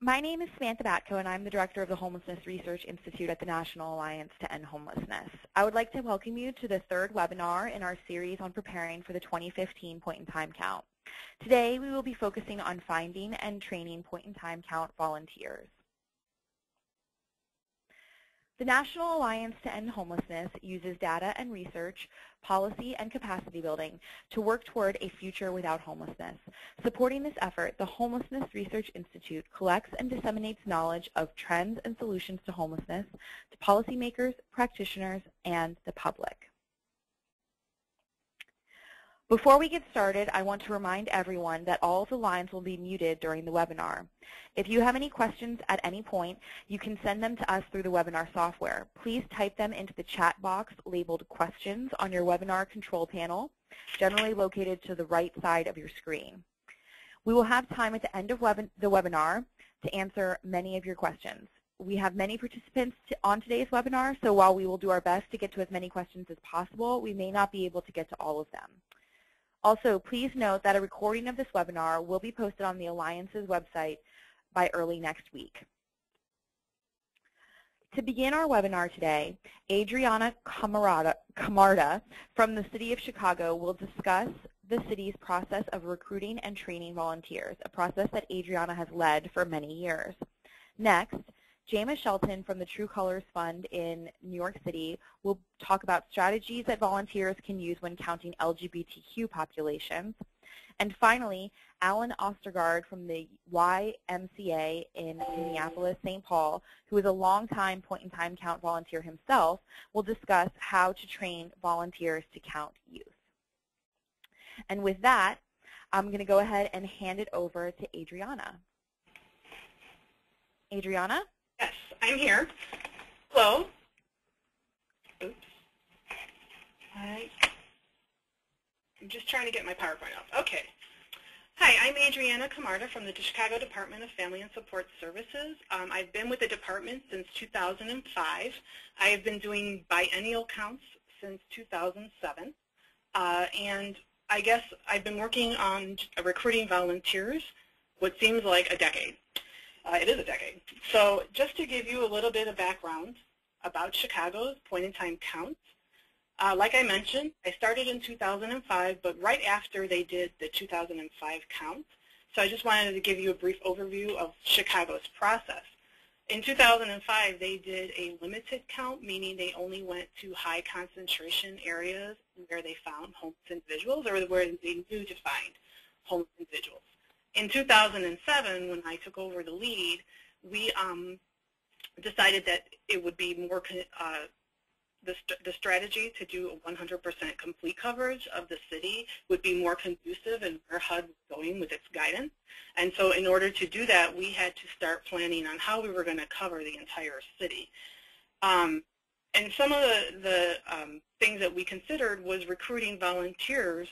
My name is Samantha Batko, and I'm the director of the Homelessness Research Institute at the National Alliance to End Homelessness. I would like to welcome you to the third webinar in our series on preparing for the 2015 point-in-time count. Today, we will be focusing on finding and training point-in-time count volunteers. The National Alliance to End Homelessness uses data and research, policy, and capacity building to work toward a future without homelessness. Supporting this effort, the Homelessness Research Institute collects and disseminates knowledge of trends and solutions to homelessness to policymakers, practitioners, and the public. Before we get started, I want to remind everyone that all of the lines will be muted during the webinar. If you have any questions at any point, you can send them to us through the webinar software. Please type them into the chat box labeled Questions on your webinar control panel, generally located to the right side of your screen. We will have time at the end of the webinar to answer many of your questions. We have many participants on today's webinar, so while we will do our best to get to as many questions as possible, we may not be able to get to all of them. Also, please note that a recording of this webinar will be posted on the Alliance's website by early next week. To begin our webinar today, Adriana Camarda from the City of Chicago will discuss the city's process of recruiting and training volunteers, a process that Adriana has led for many years. Next, Jama Shelton from the True Colors Fund in New York City will talk about strategies that volunteers can use when counting LGBTQ populations. And finally, Alan Ostergaard from the YMCA in Minneapolis-St. Paul, who is a longtime point-in-time count volunteer himself, will discuss how to train volunteers to count youth. And with that, I'm going to go ahead and hand it over to Adriana. Adriana? Yes, I'm here. Hello. Oops. I'm just trying to get my PowerPoint up. Okay. Hi, I'm Adriana Camarda from the Chicago Department of Family and Support Services. I've been with the department since 2005. I have been doing biennial counts since 2007. And I guess I've been working on recruiting volunteers what seems like a decade. It is a decade. So just to give you a little bit of background about Chicago's point-in-time counts, like I mentioned, I started in 2005, but right after they did the 2005 count. So I just wanted to give you a brief overview of Chicago's process. In 2005, they did a limited count, meaning they only went to high concentration areas where they found homeless individuals or where they knew to find homeless individuals. In 2007, when I took over the lead, we decided that it would be more the strategy to do a 100% complete coverage of the city would be more conducive in where HUD was going with its guidance. And so in order to do that, we had to start planning on how we were going to cover the entire city. And some of the things that we considered was recruiting volunteers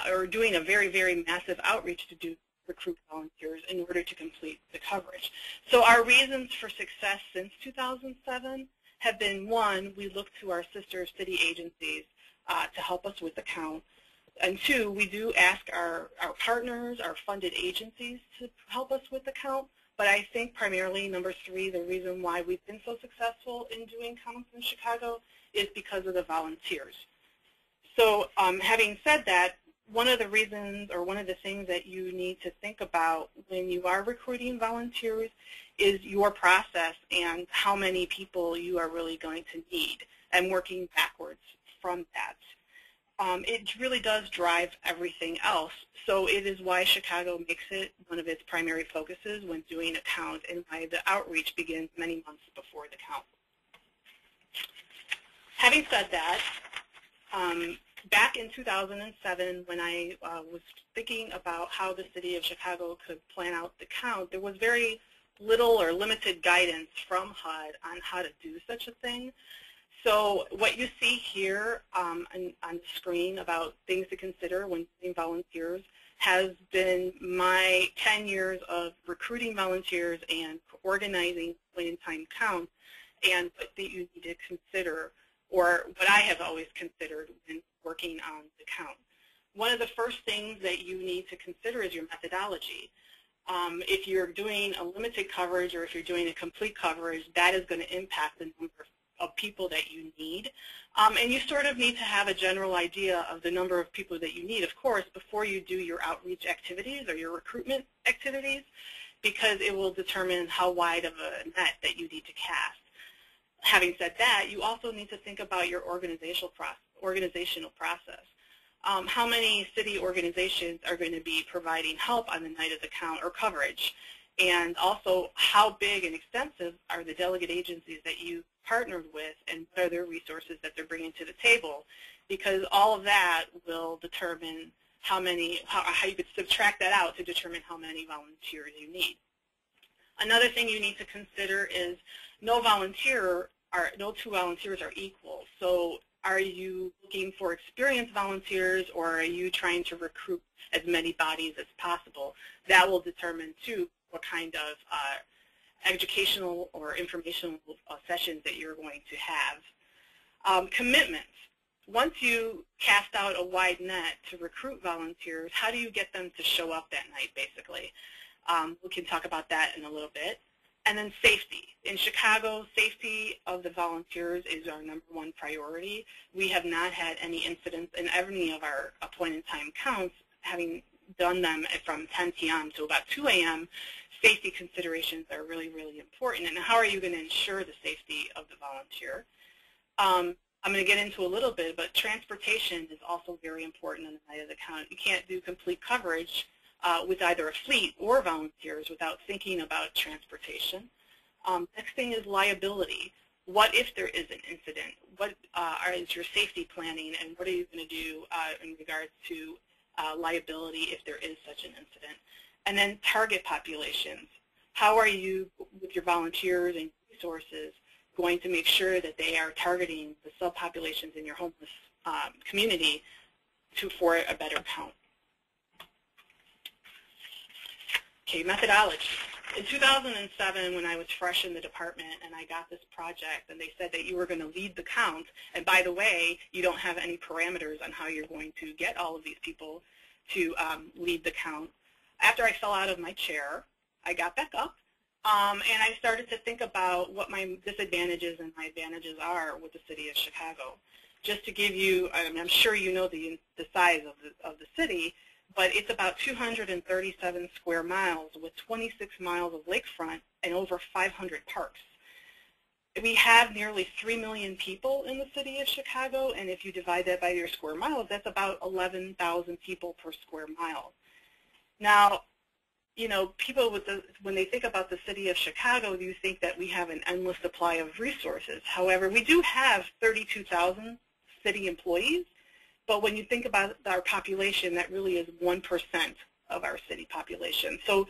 or doing a very, very massive outreach to recruit volunteers in order to complete the coverage. So our reasons for success since 2007 have been, one, we look to our sister city agencies to help us with the count, and two, we do ask our partners, our funded agencies to help us with the count, but I think primarily, number three, the reason why we've been so successful in doing counts in Chicago is because of the volunteers. So having said that, one of the reasons or one of the things that you need to think about when you are recruiting volunteers is your process and how many people you are really going to need and working backwards from that. It really does drive everything else, so it is why Chicago makes it one of its primary focuses when doing a count and why the outreach begins many months before the count. Having said that, back in 2007, when I was thinking about how the city of Chicago could plan out the count, there was very little or limited guidance from HUD on how to do such a thing. So what you see here on the screen about things to consider when doing volunteers has been my 10 years of recruiting volunteers and organizing point-in-time counts and what that you need to consider, or what I have always considered when working on the count. One of the first things that you need to consider is your methodology. If you're doing a limited coverage or if you're doing a complete coverage, that is going to impact the number of people that you need. And you sort of need to have a general idea of the number of people that you need, of course, before you do your outreach activities or your recruitment activities, because it will determine how wide of a net that you need to cast. Having said that, you also need to think about your organizational process. How many city organizations are going to be providing help on the night of the count or coverage? And also, how big and extensive are the delegate agencies that you partnered with, and what are their resources that they're bringing to the table? Because all of that will determine how you could subtract that out to determine how many volunteers you need. Another thing you need to consider is no two volunteers are equal. So are you looking for experienced volunteers, or are you trying to recruit as many bodies as possible? That will determine, too, what kind of educational or informational sessions that you're going to have. Commitments. Once you cast out a wide net to recruit volunteers, how do you get them to show up that night, basically? We can talk about that in a little bit. And then safety. In Chicago, safety of the volunteers is our #1 priority. We have not had any incidents in any of our point-in-time counts, having done them from 10 p.m. to about 2 a.m. Safety considerations are really, really important. And how are you going to ensure the safety of the volunteer? I'm going to get into a little bit, but transportation is also very important on the night of the count. You can't do complete coverage with either a fleet or volunteers without thinking about transportation. Next thing is liability. What if there is an incident? What is your safety planning, and what are you going to do in regards to liability if there is such an incident? And then target populations. How are you, with your volunteers and resources, going to make sure that they are targeting the subpopulations in your homeless community for a better count? Okay, methodology. In 2007, when I was fresh in the department and I got this project, and they said that you were going to lead the count, and by the way, you don't have any parameters on how you're going to get all of these people to lead the count. After I fell out of my chair, I got back up, and I started to think about what my disadvantages and my advantages are with the city of Chicago. Just to give you, I'm sure you know the size of the city, but it's about 237 square miles with 26 miles of lakefront and over 500 parks. We have nearly 3 million people in the city of Chicago, and if you divide that by your square miles, that's about 11,000 people per square mile. Now, you know, people when they think about the city of Chicago, you think that we have an endless supply of resources. However, we do have 32,000 city employees, but when you think about our population, that really is 1% of our city population. So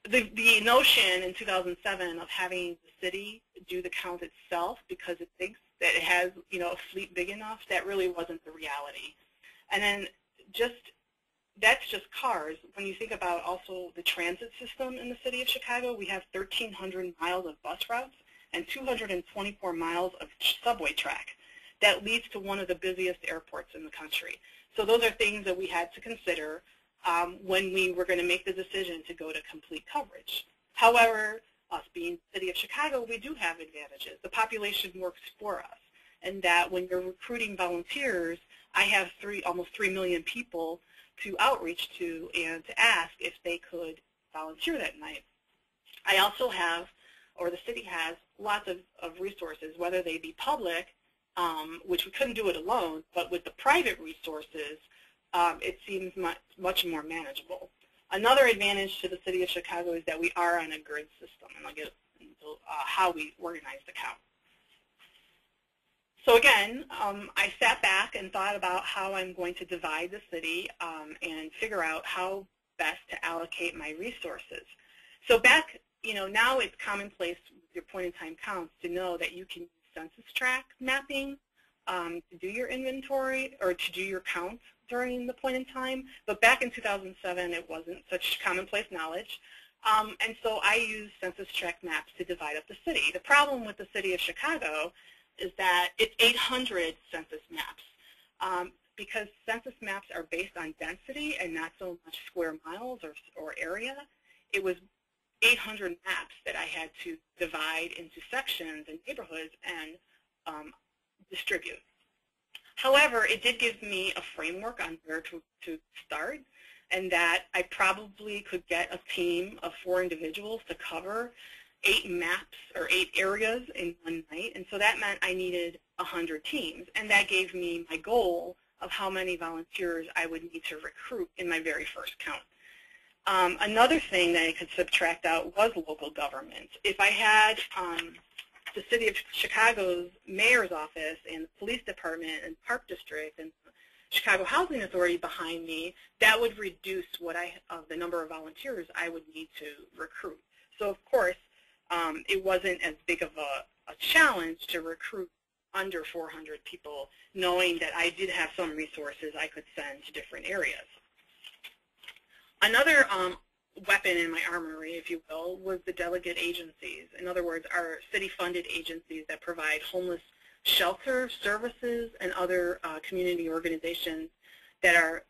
the notion in 2007 of having the city do the count itself because it thinks that it has, you know, a fleet big enough, that really wasn't the reality. And then that's just cars. When you think about also the transit system in the city of Chicago, we have 1,300 miles of bus routes and 224 miles of subway track. That leads to one of the busiest airports in the country. So those are things that we had to consider when we were going to make the decision to go to complete coverage. However, us being the city of Chicago, we do have advantages. The population works for us, and that when you're recruiting volunteers, I have almost 3 million people to outreach to and to ask if they could volunteer that night. I also have, or the city has, lots of resources, whether they be public, which we couldn't do it alone, but with the private resources, it seems much more manageable. Another advantage to the city of Chicago is that we are on a grid system, and I'll get into how we organize the count. So again, I sat back and thought about how I'm going to divide the city and figure out how best to allocate my resources. So back, you know, now it's commonplace with your point-in-time counts to know that you can use census tract mapping to do your inventory or to do your count during the point in time. But back in 2007, it wasn't such commonplace knowledge. And so I used census tract maps to divide up the city. The problem with the city of Chicago is that it's 800 census maps because census maps are based on density and not so much square miles or area. it was 800 maps that I had to divide into sections and neighborhoods and distribute. However, it did give me a framework on where to start, and that I probably could get a team of 4 individuals to cover 8 maps or 8 areas in one night, and so that meant I needed 100 teams, and that gave me my goal of how many volunteers I would need to recruit in my very first count. Another thing that I could subtract out was local government. If I had the City of Chicago's mayor's office and the police department and park district and Chicago Housing Authority behind me, that would reduce the number of volunteers I would need to recruit. So of course, it wasn't as big of a challenge to recruit under 400 people, knowing that I did have some resources I could send to different areas. Another weapon in my armory, if you will, was the delegate agencies. In other words, our city-funded agencies that provide homeless shelter services and other community organizations that are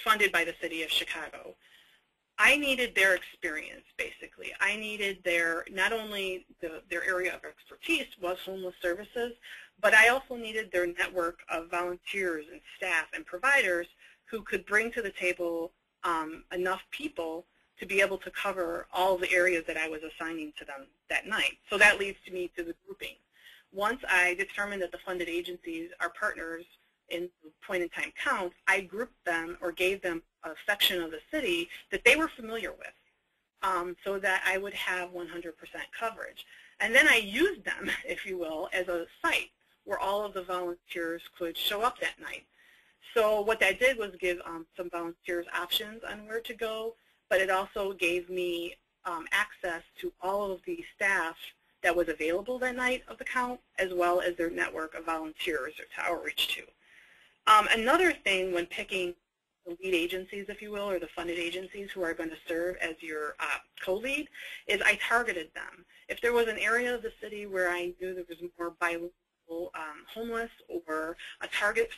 funded by the City of Chicago. I needed their experience, basically. I needed not only their area of expertise was homeless services, but I also needed their network of volunteers and staff and providers who could bring to the table enough people to be able to cover all the areas that I was assigning to them that night. So that leads me to the grouping. Once I determined that the funded agencies are partners in point-in-time counts, I grouped them or gave them a section of the city that they were familiar with, so that I would have 100% coverage. And then I used them, if you will, as a site where all of the volunteers could show up that night. So what that did was give some volunteers options on where to go, but it also gave me access to all of the staff that was available that night of the count, as well as their network of volunteers to outreach to. Another thing when picking the lead agencies, if you will, or the funded agencies who are going to serve as your co-lead, is I targeted them. If there was an area of the city where I knew there was more bilingual homeless or a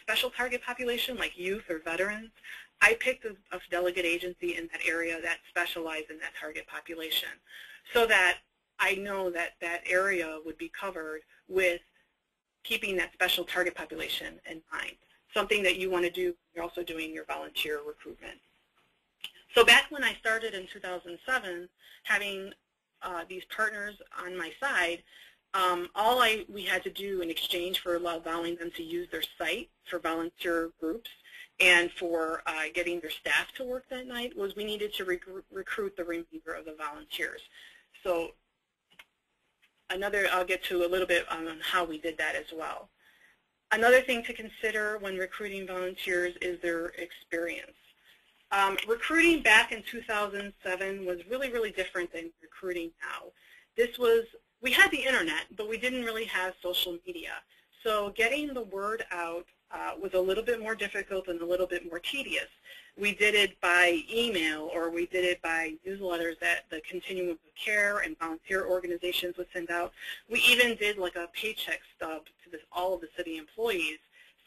special target population like youth or veterans, I picked a delegate agency in that area that specialized in that target population, so that I know that that area would be covered with keeping that special target population in mind. Something that you want to do, you're also doing your volunteer recruitment. So back when I started in 2007, having these partners on my side, all we had to do in exchange for allowing them to use their site for volunteer groups and for getting their staff to work that night was we needed to recruit the remainder of the volunteers. So I'll get to a little bit on how we did that as well. Another thing to consider when recruiting volunteers is their experience. Recruiting back in 2007 was really, really different than recruiting now. We had the internet, but we didn't really have social media. So getting the word out was a little bit more difficult and a little bit more tedious. We did it by email, or we did it by newsletters that the Continuum of Care and volunteer organizations would send out. We even did like a paycheck stub to all of the city employees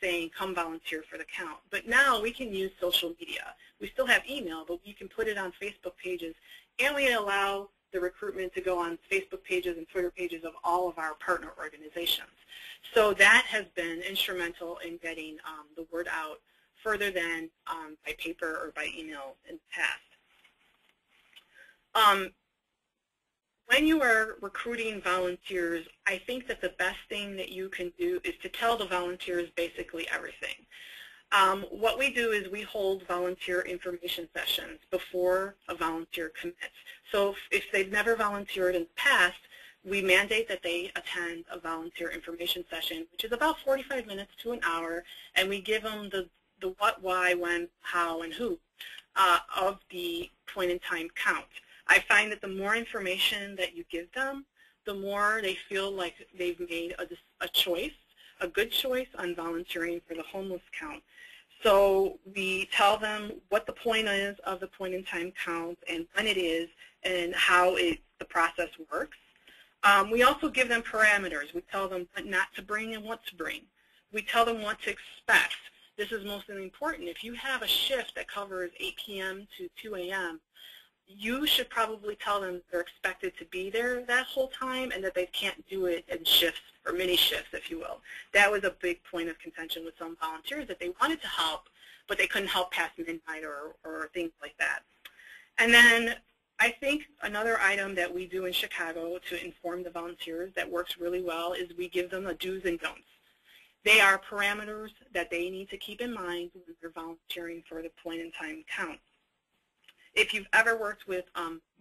saying, come volunteer for the count. But now we can use social media. We still have email, but we can put it on Facebook pages, and we allow the recruitment to go on Facebook pages and Twitter pages of all of our partner organizations. So that has been instrumental in getting the word out further than by paper or by email in the past. When you are recruiting volunteers, I think that the best thing that you can do is to tell the volunteers basically everything. What we do is we hold volunteer information sessions before a volunteer commits. So if they've never volunteered in the past, we mandate that they attend a volunteer information session, which is about 45 minutes to an hour, and we give them the what, why, when, how, and who of the point-in-time count. I find that the more information that you give them, the more they feel like they've made a choice, a good choice on volunteering for the homeless count. So we tell them what the point is of the point-in-time count and when it is and how the process works. We also give them parameters. We tell them what not to bring and what to bring. We tell them what to expect. This is most important. If you have a shift that covers 8 p.m. to 2 a.m., you should probably tell them they're expected to be there that whole time and that they can't do it in shifts or mini shifts, if you will. That was a big point of contention with some volunteers, that they wanted to help, but they couldn't help past midnight or things like that. And then I think another item that we do in Chicago to inform the volunteers that works really well is we give them a do's and don'ts. They are parameters that they need to keep in mind when they're volunteering for the point-in-time count. If you've ever worked with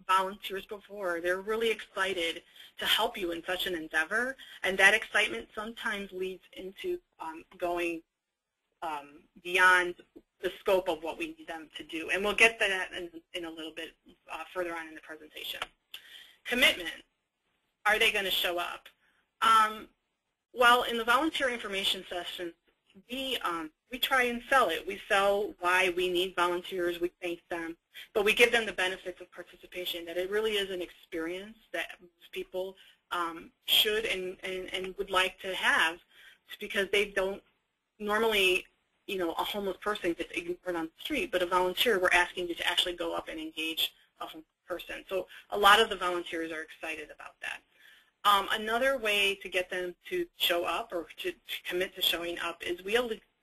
volunteers before, they're really excited to help you in such an endeavor, and that excitement sometimes leads into going beyond the scope of what we need them to do. And we'll get to that in a little bit further on in the presentation. Commitment. Are they going to show up? Well, in the volunteer information session, we try and sell it. We sell why we need volunteers, we thank them, but we give them the benefits of participation, that it really is an experience that people should and would like to have, because they don't normally, you know, a homeless person gets ignored on the street, but a volunteer, we're asking you to actually go up and engage a homeless person. So a lot of the volunteers are excited about that. Another way to get them to show up or to commit to showing up is we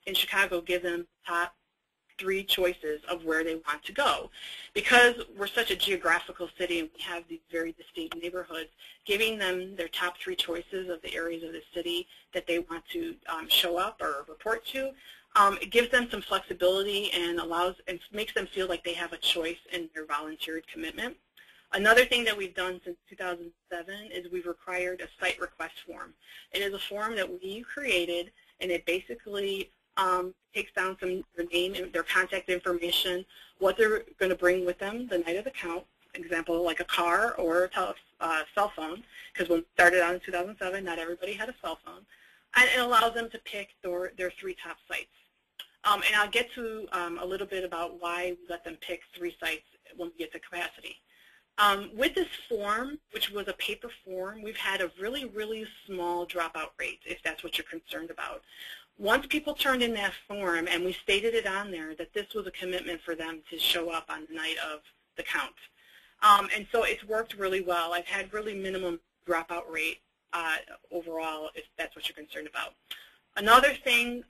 in Chicago give them top 3 choices of where they want to go. Because we're such a geographical city and we have these very distinct neighborhoods, giving them their top 3 choices of the areas of the city that they want to show up or report to, it gives them some flexibility and makes them feel like they have a choice in their volunteered commitment. Another thing that we've done since 2007 is we've required a site request form. It is a form that we created, and it basically takes down their name and their contact information, what they're going to bring with them the night of the count, example like a car or a cell phone, because when we started out in 2007, not everybody had a cell phone, and it allows them to pick their 3 top sites. And I'll get to a little bit about why we let them pick 3 sites when we get to capacity. With this form, which was a paper form, we've had a really, really small dropout rate, if that's what you're concerned about. Once people turned in that form, and we stated it on there, that this was a commitment for them to show up on the night of the count. And so it's worked really well. I've had really minimum dropout rate overall, if that's what you're concerned about. Another thing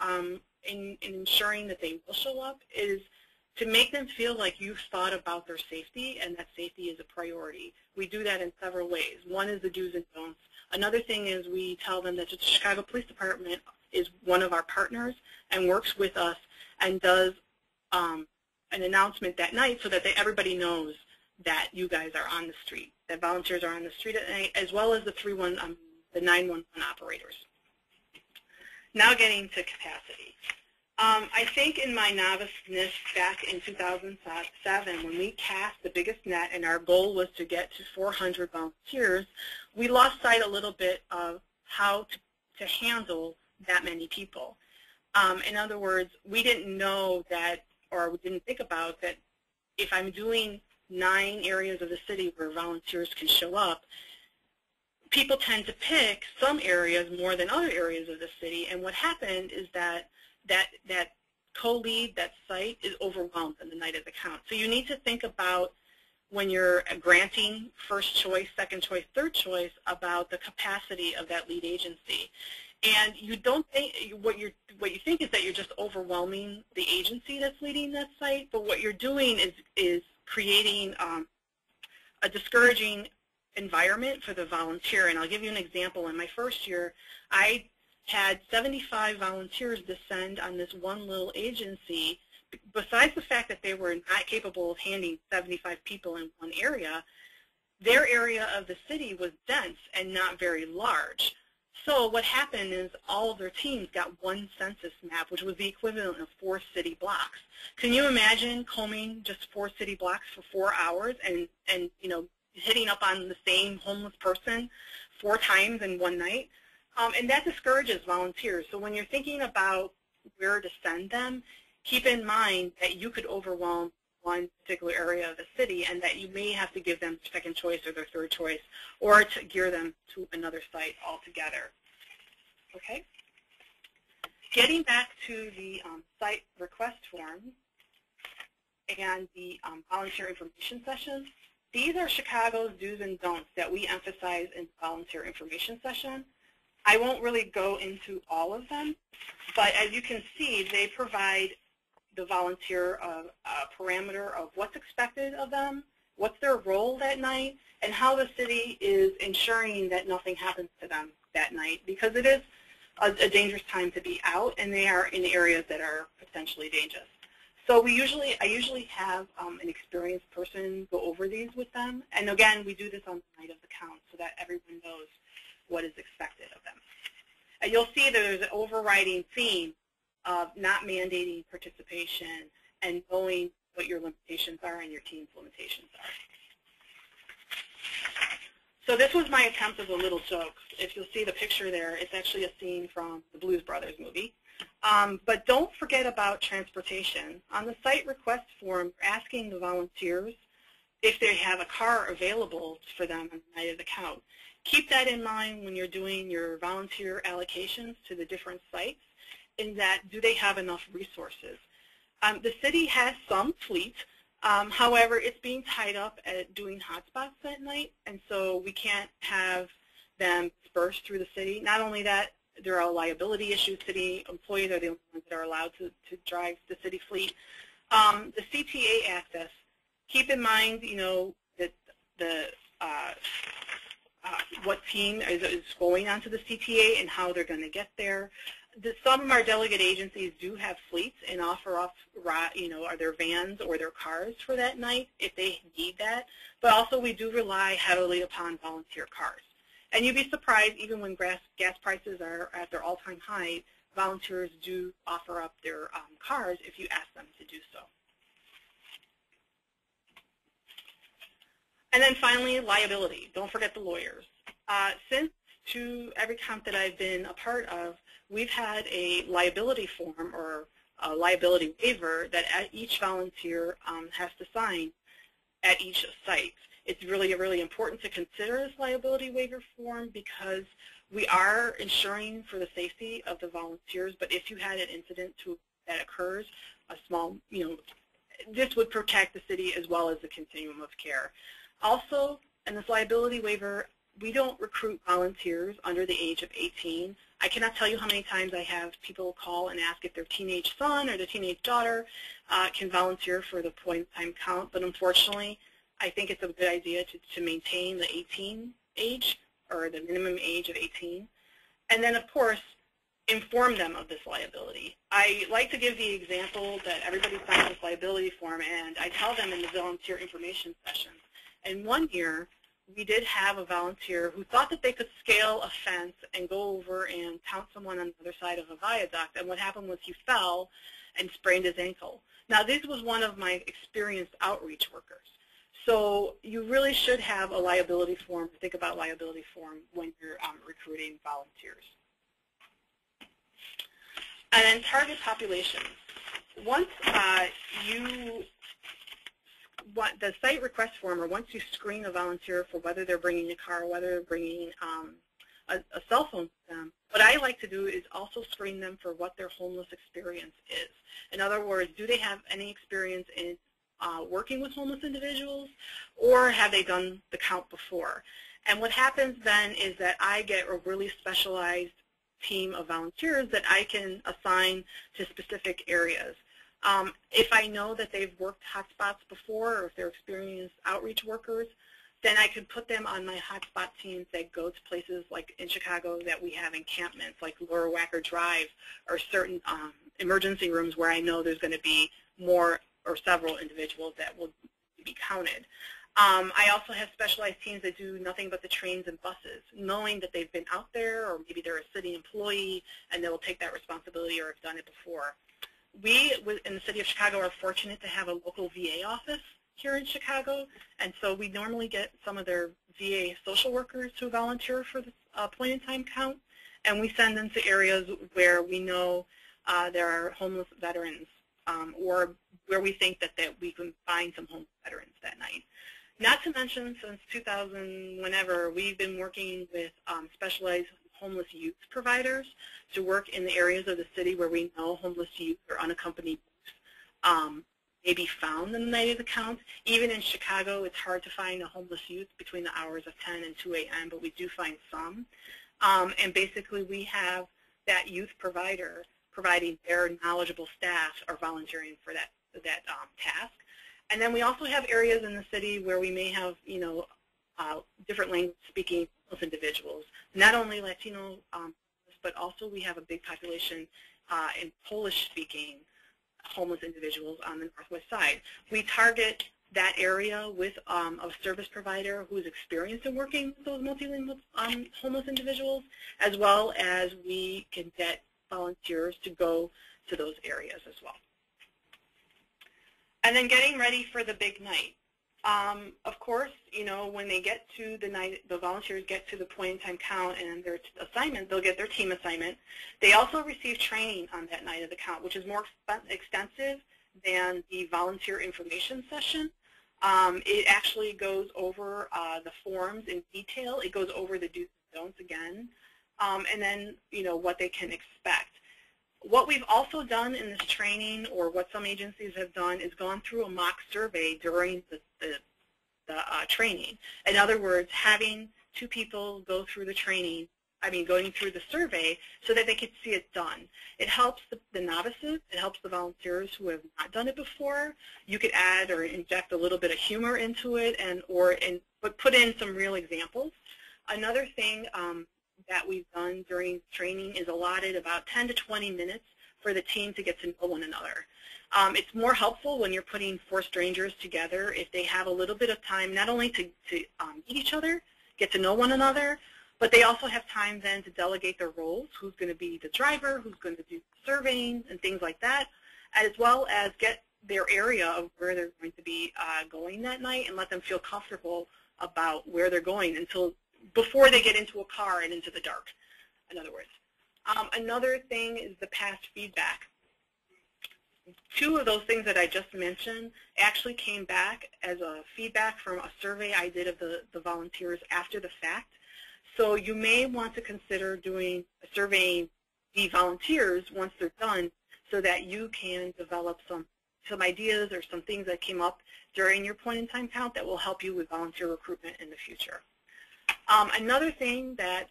in ensuring that they will show up is to make them feel like you've thought about their safety and that safety is a priority. We do that in several ways. One is the do's and don'ts. Another thing is we tell them that the Chicago Police Department is one of our partners and works with us and does an announcement that night so that everybody knows that you guys are on the street, that volunteers are on the street at night, as well as the 911 operators. Now getting to capacity. I think in my noviceness back in 2007, when we cast the biggest net and our goal was to get to 400 volunteers, we lost sight a little bit of how to handle that many people. In other words, we didn't know that, or we didn't think about that if I'm doing 9 areas of the city where volunteers can show up, people tend to pick some areas more than other areas of the city, and what happened is that co-lead, that site, is overwhelmed on the night of the count. So you need to think about, when you're granting first choice, second choice, third choice, about the capacity of that lead agency. And you don't think, what you think is that you're just overwhelming the agency that's leading that site, but what you're doing is creating a discouraging environment for the volunteer. And I'll give you an example. In my first year, I had 75 volunteers descend on this one little agency. Besides the fact that they were not capable of handling 75 people in one area, their area of the city was dense and not very large. So what happened is all of their teams got one census map, which was the equivalent of 4 city blocks. Can you imagine combing just 4 city blocks for 4 hours and you know, hitting up on the same homeless person 4 times in one night? And that discourages volunteers. So when you're thinking about where to send them, keep in mind that you could overwhelm one particular area of the city and that you may have to give them second choice or their third choice, or to gear them to another site altogether. Okay? Getting back to the site request form and the volunteer information sessions, These are Chicago's do's and don'ts that we emphasize in the volunteer information session. I won't really go into all of them, but as you can see, they provide the volunteer a parameter of what's expected of them, what's their role that night, and how the city is ensuring that nothing happens to them that night, because it is a dangerous time to be out, and they are in areas that are potentially dangerous. So I usually have an experienced person go over these with them, and again, we do this on the night of the count so that everyone knows what is expected of them. And you'll see that there's an overriding theme of not mandating participation and knowing what your limitations are and your team's limitations are. So this was my attempt as a little joke. If you'll see the picture there, it's actually a scene from the Blues Brothers movie. But don't forget about transportation. On the site request form, you're asking the volunteers if they have a car available for them on the night of the count. Keep that in mind when you're doing your volunteer allocations to the different sites, in that do they have enough resources? The city has some fleet. However, it's being tied up at doing hotspots that night, and so we can't have them dispersed through the city. Not only that, there are liability issues. City employees are the only ones that are allowed to drive the city fleet. The CTA access, keep in mind, you know, that what team is going onto the CTA and how they're going to get there. Some of our delegate agencies do have fleets and offer up, you know, their vans or their cars for that night if they need that. But also we do rely heavily upon volunteer cars. And you'd be surprised, even when gas prices are at their all-time high, volunteers do offer up their cars if you ask them to do so. And then finally, liability. Don't forget the lawyers. Since every count that I've been a part of, we've had a liability form or a liability waiver that each volunteer has to sign at each site. It's really important to consider this liability waiver form because we are ensuring for the safety of the volunteers, but if you had an incident that occurs, a small, you know, this would protect the city as well as the continuum of care. Also, in this liability waiver, we don't recruit volunteers under the age of 18. I cannot tell you how many times I have people call and ask if their teenage son or their teenage daughter can volunteer for the point-in-time count, but unfortunately, I think it's a good idea to maintain the 18 age or the minimum age of 18. And then, of course, inform them of this liability. I like to give the example that everybody signs this liability form, and I tell them in the volunteer information sessions. And one year, we did have a volunteer who thought that they could scale a fence and go over and count someone on the other side of a viaduct, and what happened was he fell and sprained his ankle. Now, this was one of my experienced outreach workers. So you really should have a liability form, think about liability form when you're recruiting volunteers. And then target populations. Once the site request form, or once you screen a volunteer for whether they're bringing a car, whether they're bringing a cell phone to them, what I like to do is also screen them for what their homeless experience is. In other words, do they have any experience in working with homeless individuals, or have they done the count before? And what happens then is that I get a really specialized team of volunteers that I can assign to specific areas. If I know that they've worked hotspots before, or if they're experienced outreach workers, then I can put them on my hotspot teams that go to places like in Chicago that we have encampments, like Laura Wacker Drive, or certain emergency rooms where I know there's going to be more or several individuals that will be counted. I also have specialized teams that do nothing but the trains and buses, knowing that they've been out there, or maybe they're a city employee and they will take that responsibility or have done it before. We, in the city of Chicago, are fortunate to have a local VA office here in Chicago, and so we normally get some of their VA social workers to volunteer for this point-in-time count, and we send them to areas where we know there are homeless veterans, or where we think that we can find some homeless veterans that night. Not to mention, since 2000, whenever, we've been working with specialized homeless youth providers to work in the areas of the city where we know homeless youth or unaccompanied youth may be found on the night of the count. Even in Chicago, it's hard to find a homeless youth between the hours of 10 and 2 a.m., but we do find some. And basically, we have that youth provider providing their knowledgeable staff or volunteering for that task. And then we also have areas in the city where we may have, different language-speaking homeless individuals, not only Latino, but also we have a big population in Polish-speaking homeless individuals on the northwest side. We target that area with a service provider who is experienced in working with those multilingual homeless individuals, as well as we can get volunteers to go to those areas as well. And then getting ready for the big night. Of course, when they get to the night, the volunteers get to the point in time count and their assignment, they'll get their team assignment. They also receive training on that night of the count, which is more extensive than the volunteer information session. It actually goes over the forms in detail. It goes over the do's and don'ts again, and then what they can expect. What we've also done in this training, or what some agencies have done, is gone through a mock survey during the training. In other words, having two people go through the training, going through the survey so that they could see it done. It helps the novices, it helps the volunteers who have not done it before. You could add or inject a little bit of humor into it but put in some real examples. Another thing that we've done during training is allotted about 10 to 20 minutes for the team to get to know one another. It's more helpful when you're putting four strangers together if they have a little bit of time not only to meet each other, get to know one another, but they also have time then to delegate their roles, who's going to be the driver, who's going to do surveying and things like that, as well as get their area of where they're going to be going that night and let them feel comfortable about where they're going before they get into a car and into the dark, in other words. Another thing is the past feedback. Two of those things that I just mentioned actually came back as a feedback from a survey I did of the volunteers after the fact. So you may want to consider doing a surveying the volunteers once they're done so that you can develop some ideas or some things that came up during your point in time count that will help you with volunteer recruitment in the future. Another thing that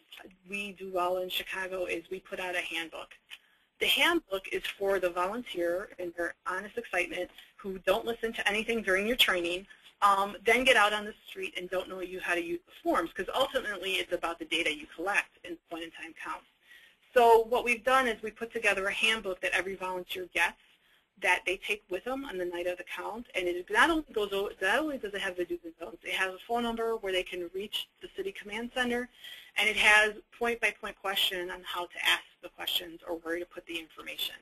we do well in Chicago is we put out a handbook. The handbook is for the volunteer in their honest excitement who don't listen to anything during your training, then get out on the street and don't know how to use the forms, because ultimately it's about the data you collect in point in time count. So what we've done is we put together a handbook that every volunteer gets that they take with them on the night of the count, and it not only does it have the do's and don'ts, it has a phone number where they can reach the city command center, and it has point-by-point question on how to ask the questions or where to put the information.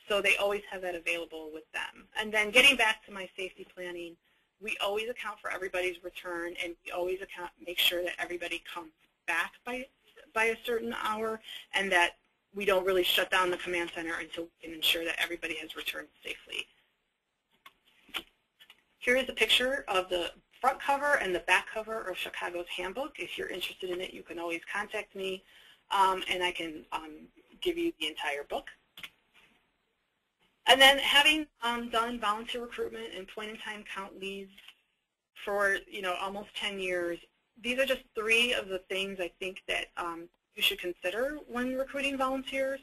So they always have that available with them. And then getting back to my safety planning, we always account for everybody's return, and we always make sure that everybody comes back by a certain hour, and that we don't really shut down the command center until we can ensure that everybody has returned safely. Here is a picture of the front cover and the back cover of Chicago's handbook. If you're interested in it, you can always contact me, and I can give you the entire book. And then having done volunteer recruitment and point-in-time count leads for almost 10 years, these are just three of the things I think that you should consider when recruiting volunteers,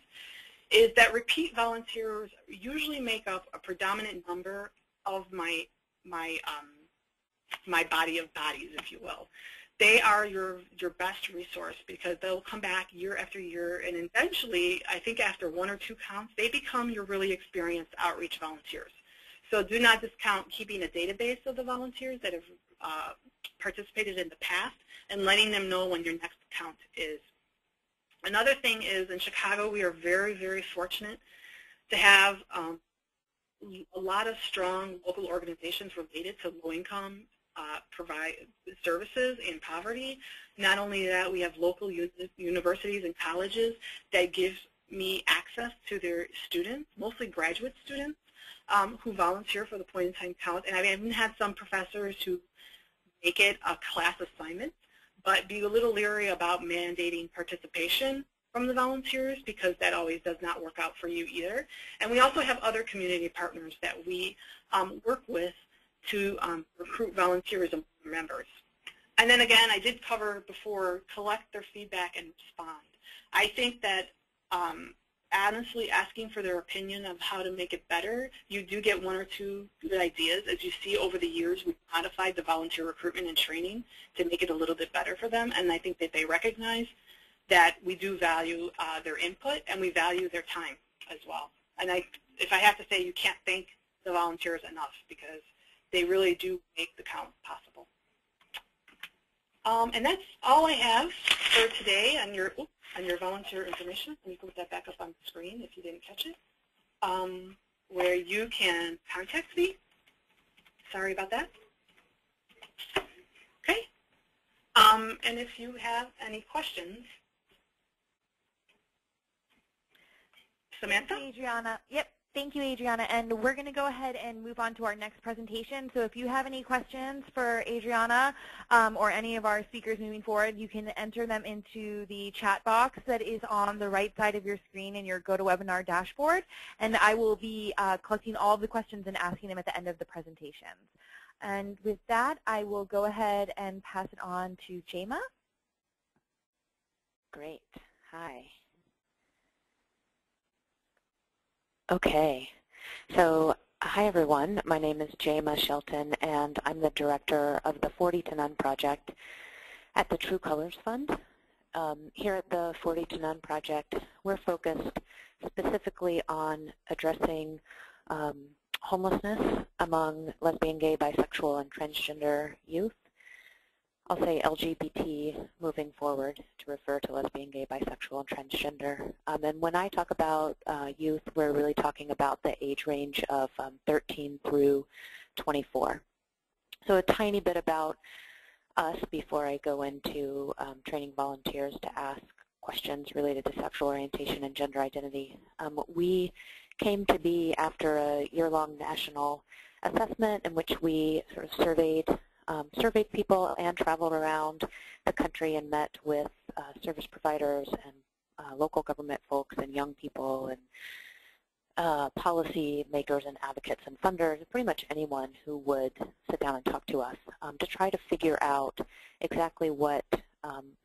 is that repeat volunteers usually make up a predominant number of my body of bodies, if you will. They are your best resource because they'll come back year after year, and eventually, I think after one or two counts, they become your really experienced outreach volunteers. So do not discount keeping a database of the volunteers that have participated in the past and letting them know when your next count is. Another thing is, in Chicago, we are very, very fortunate to have a lot of strong local organizations related to low-income provide services in poverty. Not only that, we have local universities and colleges that give me access to their students, mostly graduate students, who volunteer for the point-in-time count. And I've even had some professors who make it a class assignment, but be a little leery about mandating participation from the volunteers, because that always does not work out for you either. And we also have other community partners that we work with to recruit volunteers and members. And then again, I did cover before, collect their feedback and respond. I think that honestly asking for their opinion of how to make it better, you do get one or two good ideas. As you see over the years, we've modified the volunteer recruitment and training to make it a little bit better for them, and I think that they recognize that we do value their input and we value their time as well. And if I have to say, you can't thank the volunteers enough, because they really do make the count possible. And that's all I have for today on your volunteer information. Let me put that back up on the screen if you didn't catch it, where you can contact me. Sorry about that. Okay. And if you have any questions, Samantha? Thank you, Adriana. Yep. Thank you, Adriana. And we're going to go ahead and move on to our next presentation. So if you have any questions for Adriana or any of our speakers moving forward, you can enter them into the chat box that is on the right side of your screen in your GoToWebinar dashboard. And I will be collecting all of the questions and asking them at the end of the presentations. And with that, I will go ahead and pass it on to Jema. Great. Hi. Okay, so hi everyone, my name is Jema Shelton and I'm the director of the 40 to None project at the True Colors Fund. Here at the 40 to None project, we're focused specifically on addressing homelessness among lesbian, gay, bisexual, and transgender youth. I'll say LGBT moving forward to refer to lesbian, gay, bisexual, and transgender. And when I talk about youth, we're really talking about the age range of 13 through 24. So a tiny bit about us before I go into training volunteers to ask questions related to sexual orientation and gender identity. We came to be after a year-long national assessment in which we sort of surveyed people and traveled around the country and met with service providers and local government folks and young people and policy makers and advocates and funders, pretty much anyone who would sit down and talk to us to try to figure out exactly what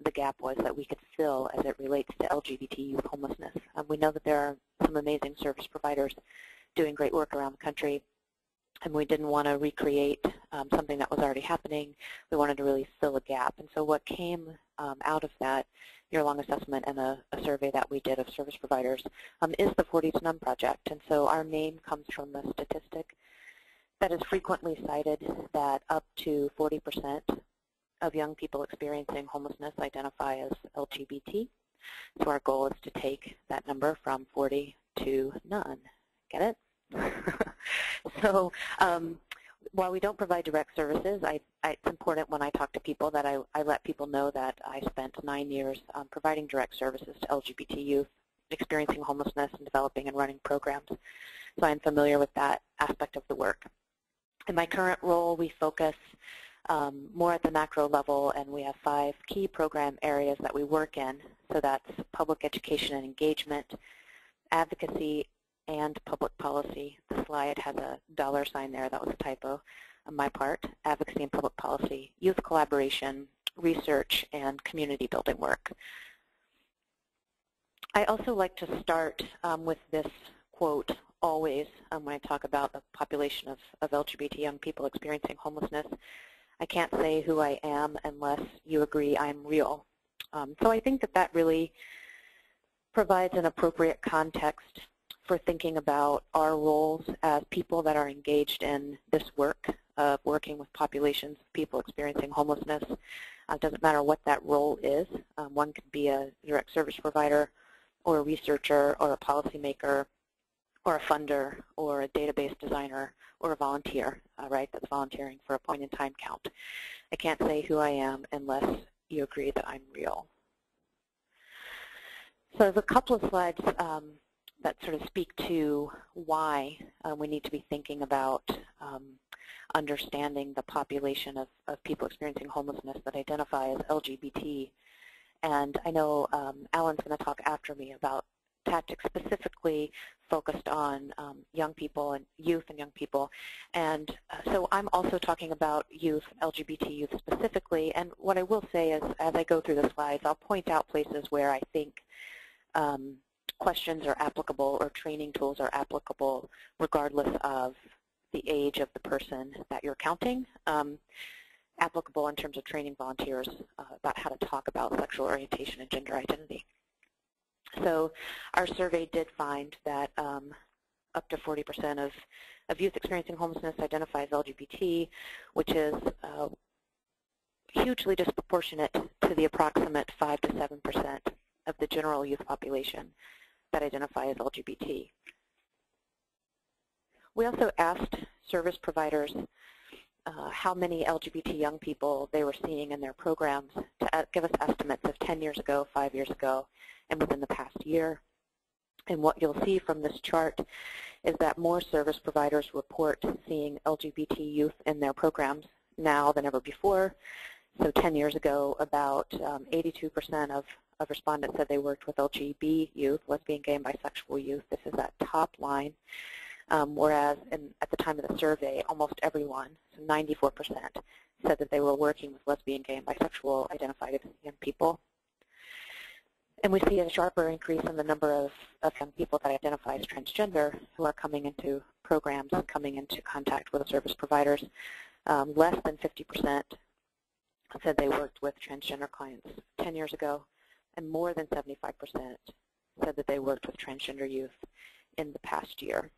the gap was that we could fill as it relates to LGBT youth homelessness. We know that there are some amazing service providers doing great work around the country, and we didn't want to recreate something that was already happening. We wanted to really fill a gap. And so what came out of that year-long assessment and a survey that we did of service providers is the 40 to None project. And so our name comes from the statistic that is frequently cited that up to 40% of young people experiencing homelessness identify as LGBT. So our goal is to take that number from 40 to none. Get it? So while we don't provide direct services, it's important when I talk to people that I let people know that I spent 9 years providing direct services to LGBT youth experiencing homelessness and developing and running programs. So I'm familiar with that aspect of the work. In my current role, we focus more at the macro level, and we have 5 key program areas that we work in. So that's public education and engagement, advocacy, and public policy. The slide has a $sign there. That was a typo on my part. Advocacy and public policy, youth collaboration, research, and community building work. I also like to start with this quote always when I talk about the population of LGBT young people experiencing homelessness. I can't say who I am unless you agree I'm real. So I think that really provides an appropriate context for thinking about our roles as people that are engaged in this work of working with populations of people experiencing homelessness. It doesn't matter what that role is. One could be a direct service provider or a researcher or a policymaker or a funder or a database designer or a volunteer, right, that's volunteering for a point-in-time count. I can't say who I am unless you agree that I'm real. So there's a couple of slides that sort of speak to why we need to be thinking about understanding the population of people experiencing homelessness that identify as LGBT. And I know Alan's going to talk after me about tactics specifically focused on young people and youth and young people. And so I'm also talking about youth, LGBT youth specifically. And what I will say is, as I go through the slides, I'll point out places where I think questions are applicable or training tools are applicable regardless of the age of the person that you're counting. Applicable in terms of training volunteers about how to talk about sexual orientation and gender identity. So our survey did find that up to 40% of youth experiencing homelessness identify as LGBT, which is hugely disproportionate to the approximate 5 to 7% of the general youth population that identify as LGBT. We also asked service providers how many LGBT young people they were seeing in their programs to give us estimates of 10 years ago, 5 years ago, and within the past year. And what you'll see from this chart is that more service providers report seeing LGBT youth in their programs now than ever before. So 10 years ago, about 82% of respondents said they worked with LGBT youth, lesbian, gay, and bisexual youth. This is that top line. Whereas at the time of the survey, almost everyone, so 94%, said that they were working with lesbian, gay, and bisexual identified young people. And we see a sharper increase in the number of young people that identify as transgender who are coming into programs and coming into contact with service providers. Less than 50% said they worked with transgender clients 10 years ago, and more than 75% said that they worked with transgender youth in the past year.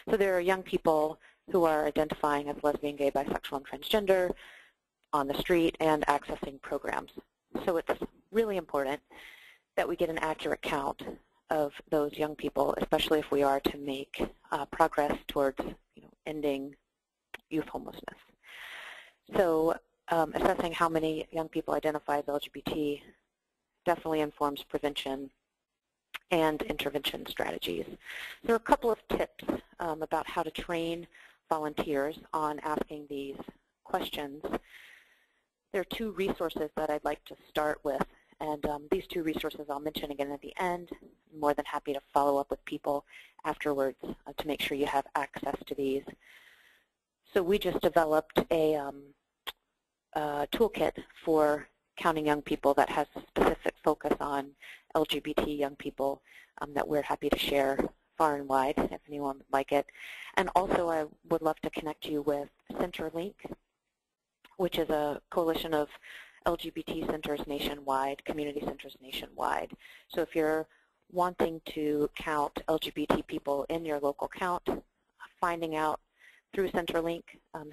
So there are young people who are identifying as lesbian, gay, bisexual, and transgender on the street and accessing programs. So it's really important that we get an accurate count of those young people, especially if we are to make progress towards ending youth homelessness. So assessing how many young people identify as LGBT definitely informs prevention and intervention strategies. There are a couple of tips about how to train volunteers on asking these questions. There are two resources that I'd like to start with, and these two resources I'll mention again at the end. I'm more than happy to follow up with people afterwards to make sure you have access to these. So we just developed a toolkit for counting young people that has a specific focus on LGBT young people that we're happy to share far and wide if anyone would like it. And also I would love to connect you with CenterLink, which is a coalition of LGBT centers nationwide, community centers nationwide. So if you're wanting to count LGBT people in your local count, finding out through CenterLink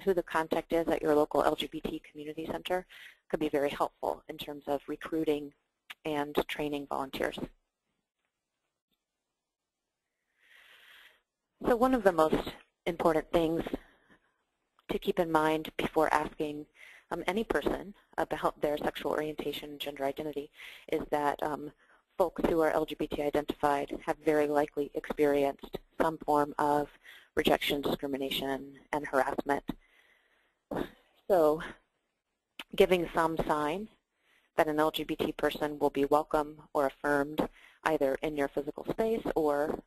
who the contact is at your local LGBT community center could be very helpful in terms of recruiting and training volunteers. So one of the most important things to keep in mind before asking any person about their sexual orientation and gender identity is that folks who are LGBT identified have very likely experienced some form of rejection, discrimination, and harassment. So giving some sign that an LGBT person will be welcome or affirmed either in your physical space or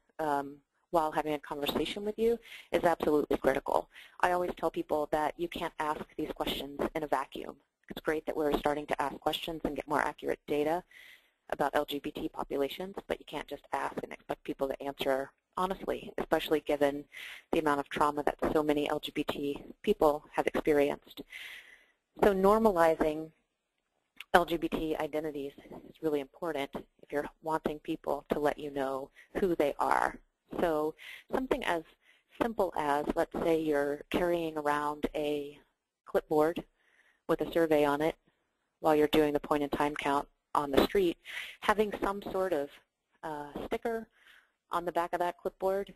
while having a conversation with you is absolutely critical. I always tell people that you can't ask these questions in a vacuum. It's great that we're starting to ask questions and get more accurate data about LGBT populations, but you can't just ask and expect people to answer honestly, especially given the amount of trauma that so many LGBT people have experienced. So normalizing LGBT identities is really important if you're wanting people to let you know who they are. So something as simple as, let's say you're carrying around a clipboard with a survey on it while you're doing the point-in-time count on the street, having some sort of sticker on the back of that clipboard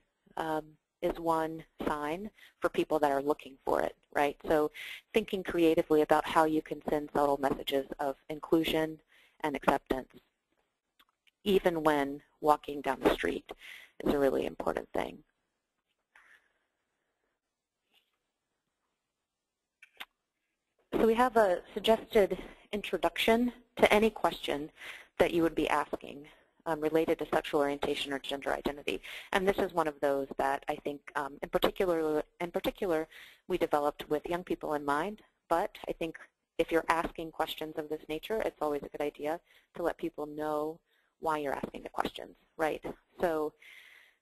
is one sign for people that are looking for it, right? So thinking creatively about how you can send subtle messages of inclusion and acceptance, even when walking down the street, is a really important thing. So we have a suggested introduction to any question that you would be asking related to sexual orientation or gender identity. And this is one of those that I think in particular we developed with young people in mind, but I think if you're asking questions of this nature, it's always a good idea to let people know why you're asking the questions, right? So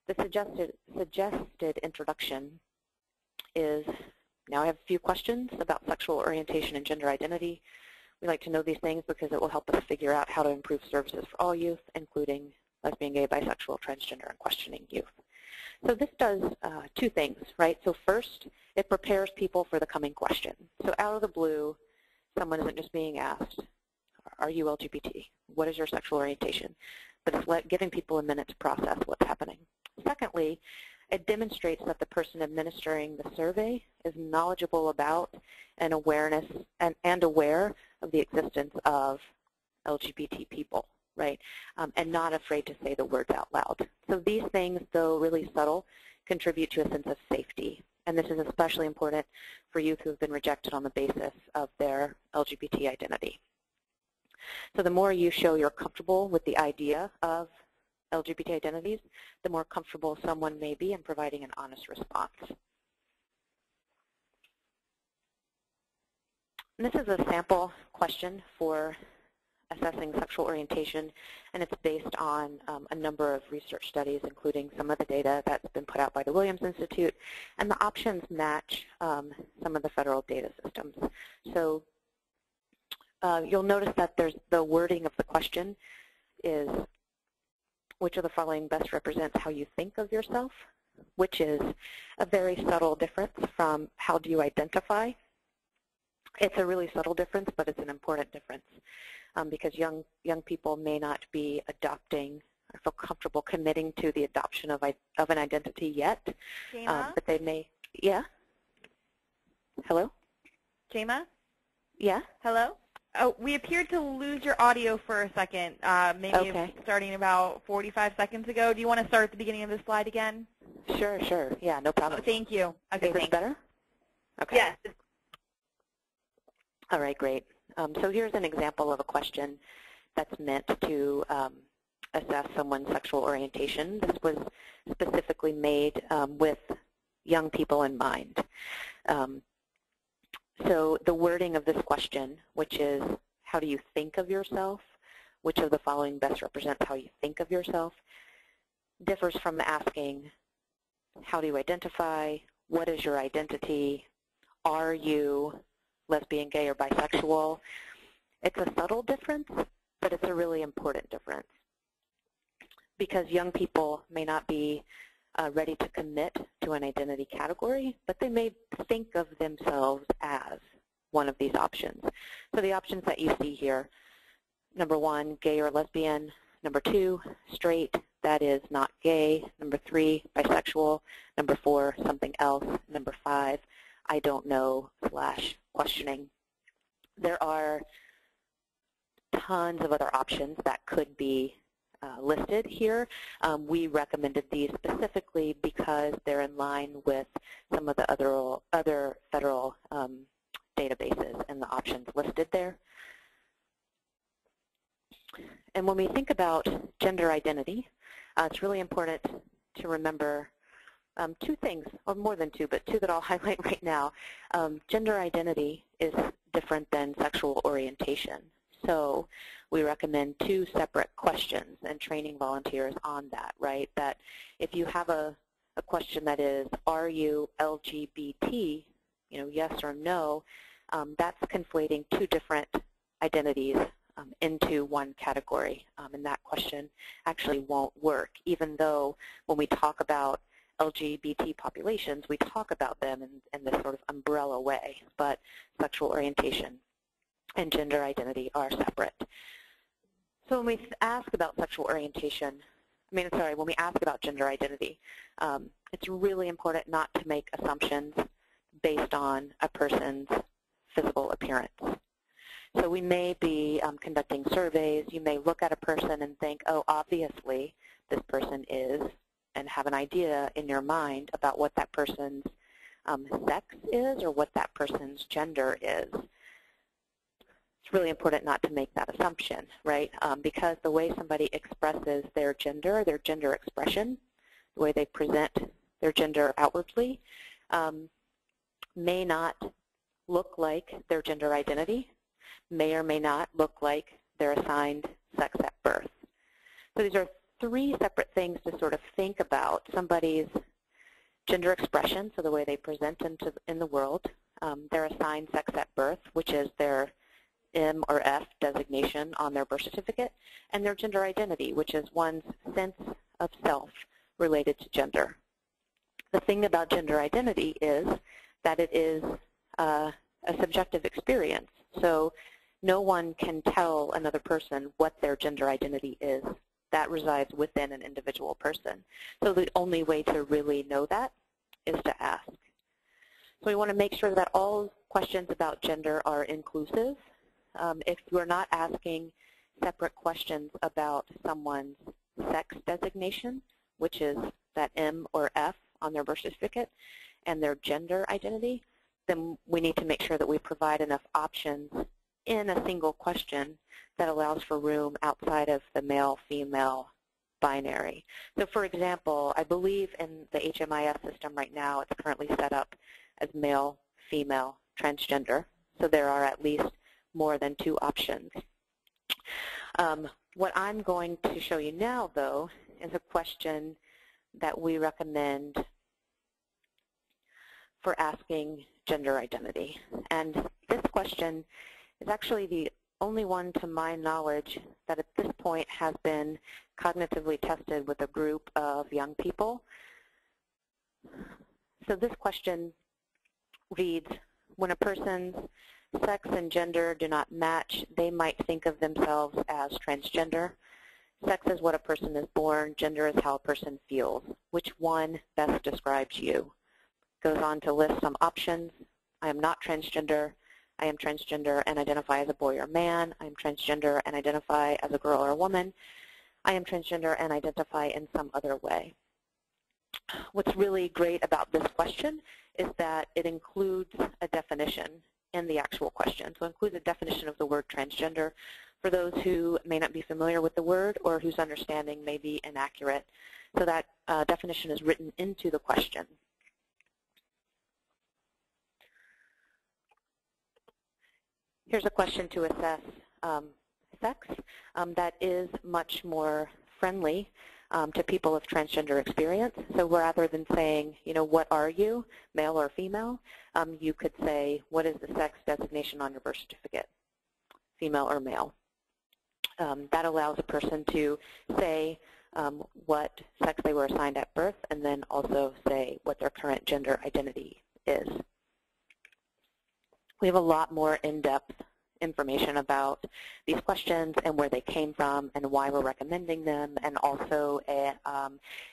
the suggested introduction is, now I have a few questions about sexual orientation and gender identity. We like to know these things because it will help us figure out how to improve services for all youth, including lesbian, gay, bisexual, transgender, and questioning youth. So this does two things, right? So first, it prepares people for the coming question. So out of the blue, someone isn't just being asked, are you LGBT? What is your sexual orientation? But it's giving people a minute to process what's happening. Secondly, it demonstrates that the person administering the survey is knowledgeable about and aware of the existence of LGBT people, right? And not afraid to say the words out loud. So these things, though really subtle, contribute to a sense of safety. And this is especially important for youth who have been rejected on the basis of their LGBT identity. So the more you show you're comfortable with the idea of LGBT identities, the more comfortable someone may be in providing an honest response. And this is a sample question for assessing sexual orientation, and it's based on a number of research studies, including some of the data that's been put out by the Williams Institute, and the options match some of the federal data systems. So you'll notice that there's the wording of the question is, which of the following best represents how you think of yourself, which is a very subtle difference from how do you identify. It's a really subtle difference, but it's an important difference because young people may not be adopting or feel comfortable committing to the adoption of an identity yet, but they may. Yeah? Hello? Jema? Yeah? Hello? Oh, we appeared to lose your audio for a second, maybe starting about 45 seconds ago. Do you want to start at the beginning of the slide again? Sure. Yeah, no problem. Oh, thank you. Okay, is this better? Okay. Yes. All right, great. So here's an example of a question that's meant to assess someone's sexual orientation. This was specifically made with young people in mind. So the wording of this question, which is, how do you think of yourself? Which of the following best represents how you think of yourself? Differs from asking, how do you identify? What is your identity? Are you lesbian, gay, or bisexual? It's a subtle difference, but it's a really important difference because young people may not be ready to commit to an identity category, but they may think of themselves as one of these options. So the options that you see here, number 1, gay or lesbian. Number 2, straight, that is not gay. Number 3, bisexual. Number 4, something else. Number 5, I don't know / questioning. There are tons of other options that could be listed here. We recommended these specifically because they're in line with some of the other federal databases and the options listed there. And when we think about gender identity, it's really important to remember two things, or more than two, but two that I'll highlight right now. Gender identity is different than sexual orientation. So we recommend 2 separate questions and training volunteers on that, right? That if you have a question that is, are you LGBT, yes or no, that's conflating 2 different identities into one category. And that question actually won't work, even though when we talk about LGBT populations, we talk about them in this sort of umbrella way, but sexual orientation and gender identity are separate. So when we ask about sexual orientation, when we ask about gender identity, it's really important not to make assumptions based on a person's physical appearance. So we may be conducting surveys. You may look at a person and think, oh, obviously this person is, and have an idea in your mind about what that person's sex is or what that person's gender is. it's really important not to make that assumption, right? Because the way somebody expresses their gender expression, the way they present their gender outwardly, may not look like their gender identity, may or may not look like their assigned sex at birth. So these are three separate things to sort of think about: somebody's gender expression, so the way they present in the world, their assigned sex at birth, which is their M or F designation on their birth certificate, and their gender identity, which is one's sense of self related to gender. The thing about gender identity is that it is a subjective experience. So no one can tell another person what their gender identity is. That resides within an individual person. So the only way to really know that is to ask. So we want to make sure that all questions about gender are inclusive. If you're not asking separate questions about someone's sex designation, which is that M or F on their birth certificate, and their gender identity, then we need to make sure that we provide enough options in a single question that allows for room outside of the male-female binary. So for example, I believe in the HMIS system right now, it's currently set up as male, female, transgender. So there are at least more than two options. What I'm going to show you now, though, is a question that we recommend for asking gender identity. And this question is actually the only one, to my knowledge, that at this point has been cognitively tested with a group of young people. So this question reads, when a person's sex and gender do not match, they might think of themselves as transgender. Sex is what a person is born, gender is how a person feels. Which one best describes you? Goes on to list some options. I am not transgender. I am transgender and identify as a boy or man. I am transgender and identify as a girl or a woman. I am transgender and identify in some other way. What's really great about this question is that it includes a definition in the actual question. So it includes a definition of the word transgender for those who may not be familiar with the word or whose understanding may be inaccurate. So that definition is written into the question. Here's a question to assess sex that is much more friendly to people of transgender experience. So rather than saying, you know, what are you, male or female, you could say, what is the sex designation on your birth certificate, female or male? That allows a person to say what sex they were assigned at birth and then also say what their current gender identity is. We have a lot more in-depth information about these questions and where they came from and why we're recommending them, and also an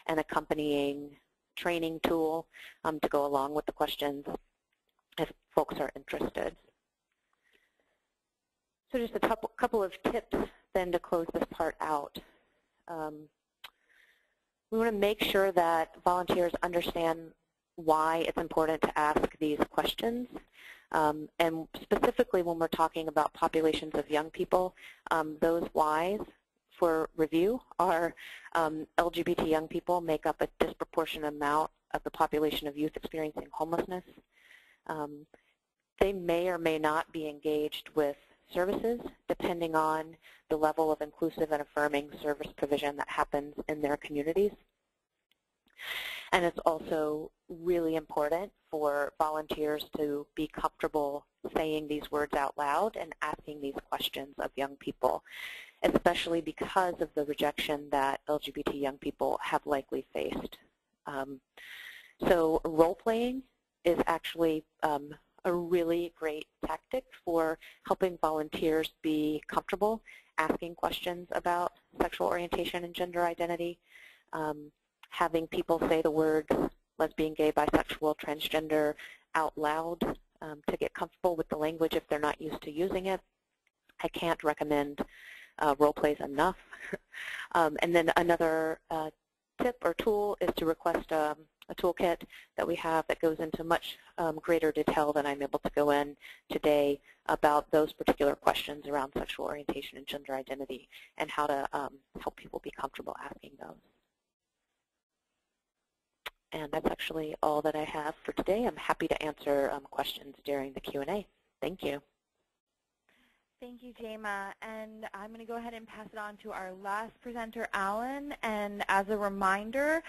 accompanying training tool to go along with the questions if folks are interested. So just a couple of tips then to close this part out. We want to make sure that volunteers understand why it's important to ask these questions. And specifically when we're talking about populations of young people, those whys for review are LGBT young people make up a disproportionate amount of the population of youth experiencing homelessness. They may or may not be engaged with services depending on the level of inclusive and affirming service provision that happens in their communities. And it's also really important for volunteers to be comfortable saying these words out loud and asking these questions of young people, especially because of the rejection that LGBT young people have likely faced. So role-playing is actually a really great tactic for helping volunteers be comfortable asking questions about sexual orientation and gender identity. Having people say the words lesbian, gay, bisexual, transgender out loud to get comfortable with the language if they're not used to using it. I can't recommend role plays enough. And then another tip or tool is to request a a toolkit that we have that goes into much greater detail than I'm able to go in today about those particular questions around sexual orientation and gender identity and how to help people be comfortable asking those. And that's actually all that I have for today. I'm happy to answer questions during the Q&A. Thank you. Thank you, Jema. And I'm going to go ahead and pass it on to our last presenter, Alan. And as a reminder,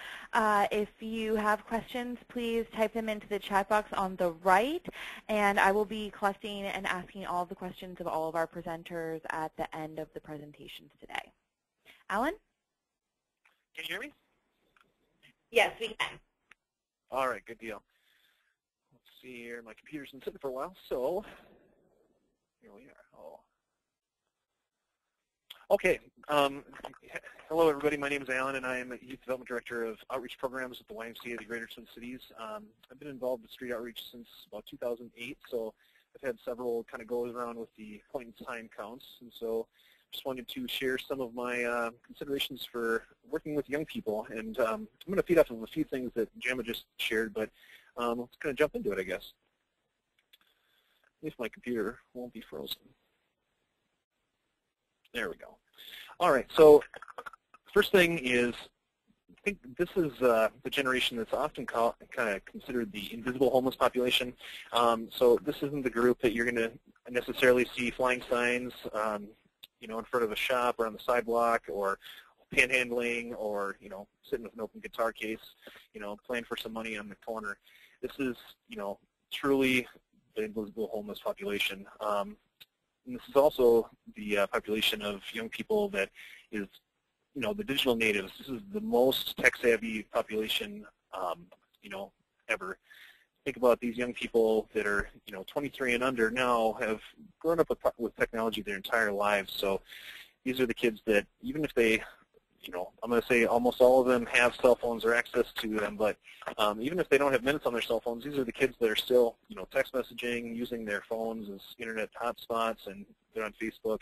if you have questions, please type them into the chat box on the right. And I will be collecting and asking all the questions of all of our presenters at the end of the presentations today. Alan? Can you hear me? Yes, we can. All right, good deal. Let's see here. My computer's been sitting for a while, so here we are. Oh. Okay. Hello, everybody. My name is Alan, and I am Youth Development Director of Outreach Programs at the YMCA of the Greater Twin Cities. I've been involved with street outreach since about 2008, so I've had several kind of goes around with the point in time counts, and so just wanted to share some of my considerations for working with young people. And I'm going to feed off of a few things that Jema just shared, but let's kind of jump into it, I guess. If my computer won't be frozen. There we go. All right, so first thing is, I think this is the generation that's often kind of considered the invisible homeless population. So this isn't the group that you're going to necessarily see flying signs in front of a shop or on the sidewalk, or panhandling, or sitting with an open guitar case, playing for some money on the corner. This is truly the invisible homeless population. And this is also the population of young people that is, the digital natives. This is the most tech-savvy population, ever. Think about these young people that are, 23 and under now have grown up with technology their entire lives. So these are the kids that, even if they, I'm going to say almost all of them have cell phones or access to them, but even if they don't have minutes on their cell phones, these are the kids that are still, text messaging, using their phones as internet hotspots, and they're on Facebook.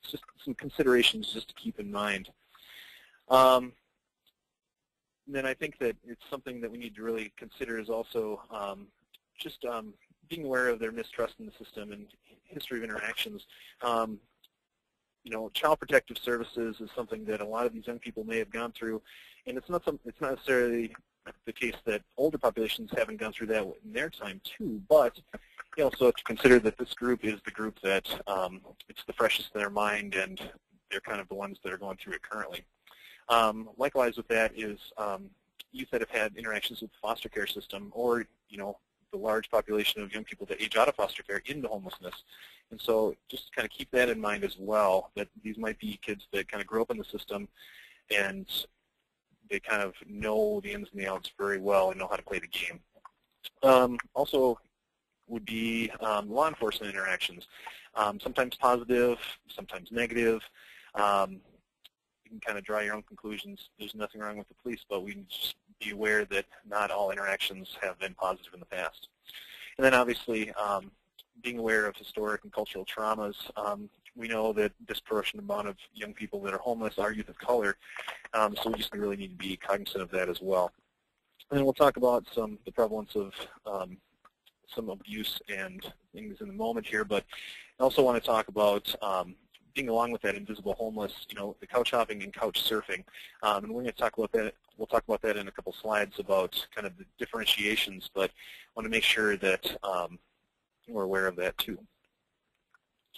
It's just some considerations just to keep in mind. And then I think that it's something that we need to really consider is also just being aware of their mistrust in the system and history of interactions. Child protective services is something that a lot of these young people may have gone through, and it's not necessarily the case that older populations haven't gone through that in their time too, but you also have to consider that this group is the group that it's the freshest in their mind, and they're kind of the ones that are going through it currently. Likewise with that is youth that have had interactions with the foster care system, or the large population of young people that age out of foster care into homelessness. And so just kind of keep that in mind as well, that these might be kids that kind of grew up in the system and they kind of know the ins and the outs very well and know how to play the game. Also would be law enforcement interactions, sometimes positive, sometimes negative. You can kind of draw your own conclusions. There's nothing wrong with the police, but we can just be aware that not all interactions have been positive in the past. And then obviously being aware of historic and cultural traumas. We know that disproportionate amount of young people that are homeless are youth of color, so we just really need to be cognizant of that as well. And then we'll talk about the prevalence of some abuse and things in the moment here, but I also want to talk about being along with that invisible homeless, the couch hopping and couch surfing. And we're going to talk about that. We'll talk about that in a couple slides about kind of the differentiations, but I want to make sure that we're aware of that too.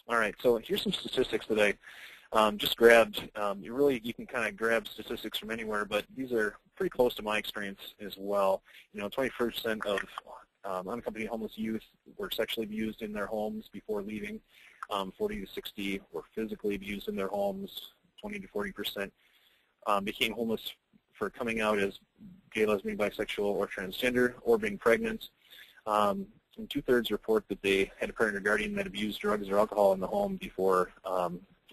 All right, so here's some statistics that I just grabbed. You can kind of grab statistics from anywhere, but these are pretty close to my experience as well. 20% of unaccompanied homeless youth were sexually abused in their homes before leaving. 40 to 60 were physically abused in their homes. 20 to 40% became homeless for coming out as gay, lesbian, bisexual, or transgender, or being pregnant. And 2/3 report that they had a parent or guardian that abused drugs or alcohol in the home before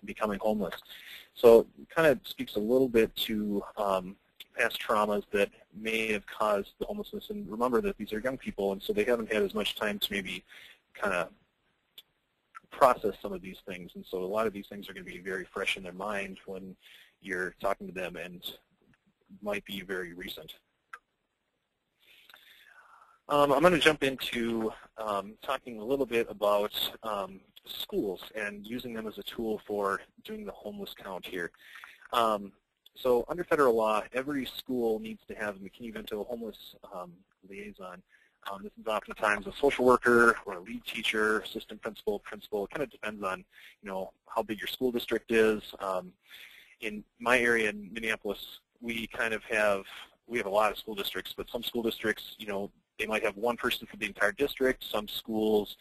becoming homeless. So it kind of speaks a little bit to past traumas that may have caused the homelessness. And remember that these are young people, and so they haven't had as much time to maybe kind of process some of these things. And so a lot of these things are going to be very fresh in their mind when you're talking to them, and might be very recent. I'm going to jump into talking a little bit about schools and using them as a tool for doing the homeless count here. So under federal law, every school needs to have a McKinney-Vento homeless liaison. This is oftentimes a social worker or a lead teacher, assistant principal. It kind of depends on, how big your school district is. In my area in Minneapolis, we have a lot of school districts, but some school districts, they might have one person for the entire district. Some schools,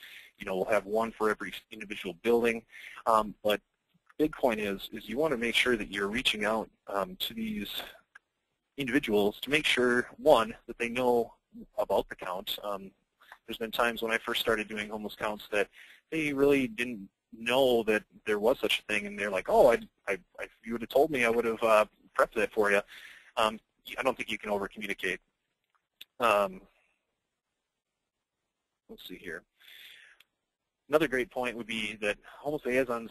will have one for every individual building. But big point is you want to make sure that you're reaching out to these individuals to make sure, one, that they know about the count. There's been times when I first started doing homeless counts that they really didn't know that there was such a thing, and they're like, oh, if you would have told me, I would have prepped that for you. I don't think you can over-communicate. Let's see here. Another great point would be that homeless liaisons,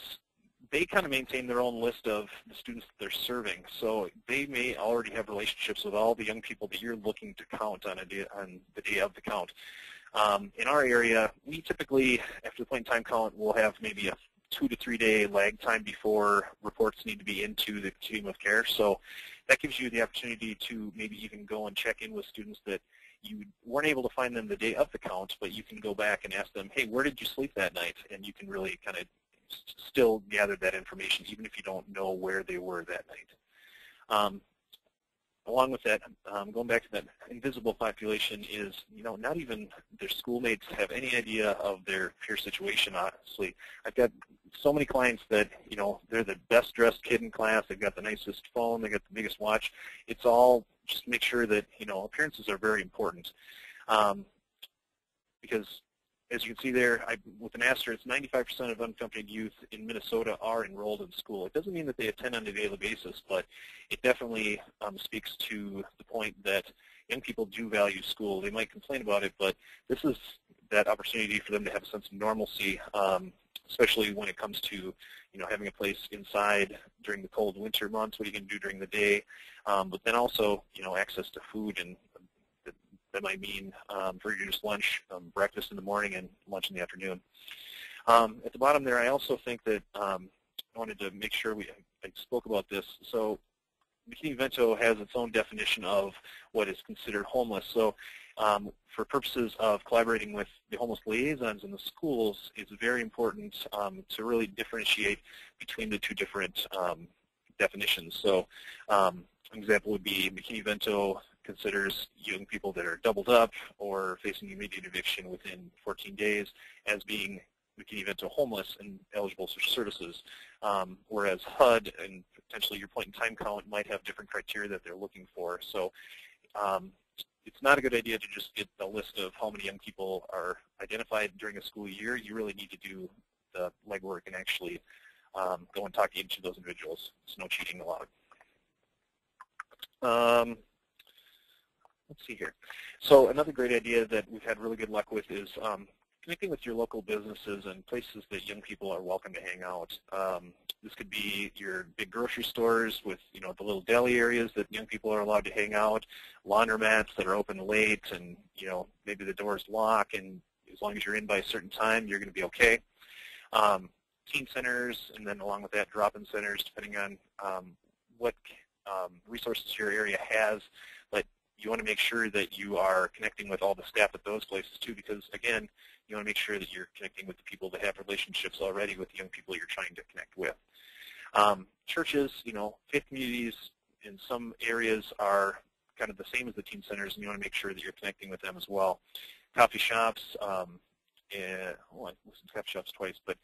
they kind of maintain their own list of the students that they're serving. So they may already have relationships with all the young people that you're looking to count on the day of the count. In our area, we typically, after the point in time count, will have maybe a 2 to 3 day lag time before reports need to be into the continuum of care. So that gives you the opportunity to maybe even go and check in with students that you weren't able to find them the day of the count, but you can go back and ask them, hey, where did you sleep that night? And you can really kind of still gather that information, even if you don't know where they were that night. Along with that, going back to that invisible population is, not even their schoolmates have any idea of their peer situation, honestly. I've got so many clients that, they're the best dressed kid in class, they've got the nicest phone, they got the biggest watch. It's all just make sure that, appearances are very important. Because as you can see there, with an asterisk, 95% of unaccompanied youth in Minnesota are enrolled in school. It doesn't mean that they attend on a daily basis, but it definitely speaks to the point that young people do value school. They might complain about it, but this is that opportunity for them to have a sense of normalcy, especially when it comes to having a place inside during the cold winter months, what you can do during the day, but then also access to food, and that might mean for your just lunch, breakfast in the morning, and lunch in the afternoon. At the bottom there, I also think that I wanted to make sure I spoke about this. So McKinney-Vento has its own definition of what is considered homeless. So for purposes of collaborating with the homeless liaisons in the schools, it's very important to really differentiate between the two different definitions. So an example would be McKinney-Vento considers young people that are doubled up or facing immediate eviction within 14 days as being McKinney-Vento homeless and eligible for services, whereas HUD and potentially your point-in-time count might have different criteria that they're looking for. So it's not a good idea to just get a list of how many young people are identified during a school year. You really need to do the legwork and actually go and talk to each of those individuals. There's no cheating allowed. Let's see here. So another great idea that we've had really good luck with is connecting with your local businesses and places that young people are welcome to hang out. This could be your big grocery stores with, the little deli areas that young people are allowed to hang out, laundromats that are open late, and, maybe the doors lock, and as long as you're in by a certain time, you're going to be okay. Teen centers, and then along with that, drop-in centers, depending on what resources your area has. But you want to make sure that you are connecting with all the staff at those places too, because again, you want to make sure that you're connecting with the people that have relationships already with the young people you're trying to connect with. Churches, faith communities in some areas are kind of the same as the teen centers, and you want to make sure that you're connecting with them as well. Coffee shops, I listened to coffee shops twice, but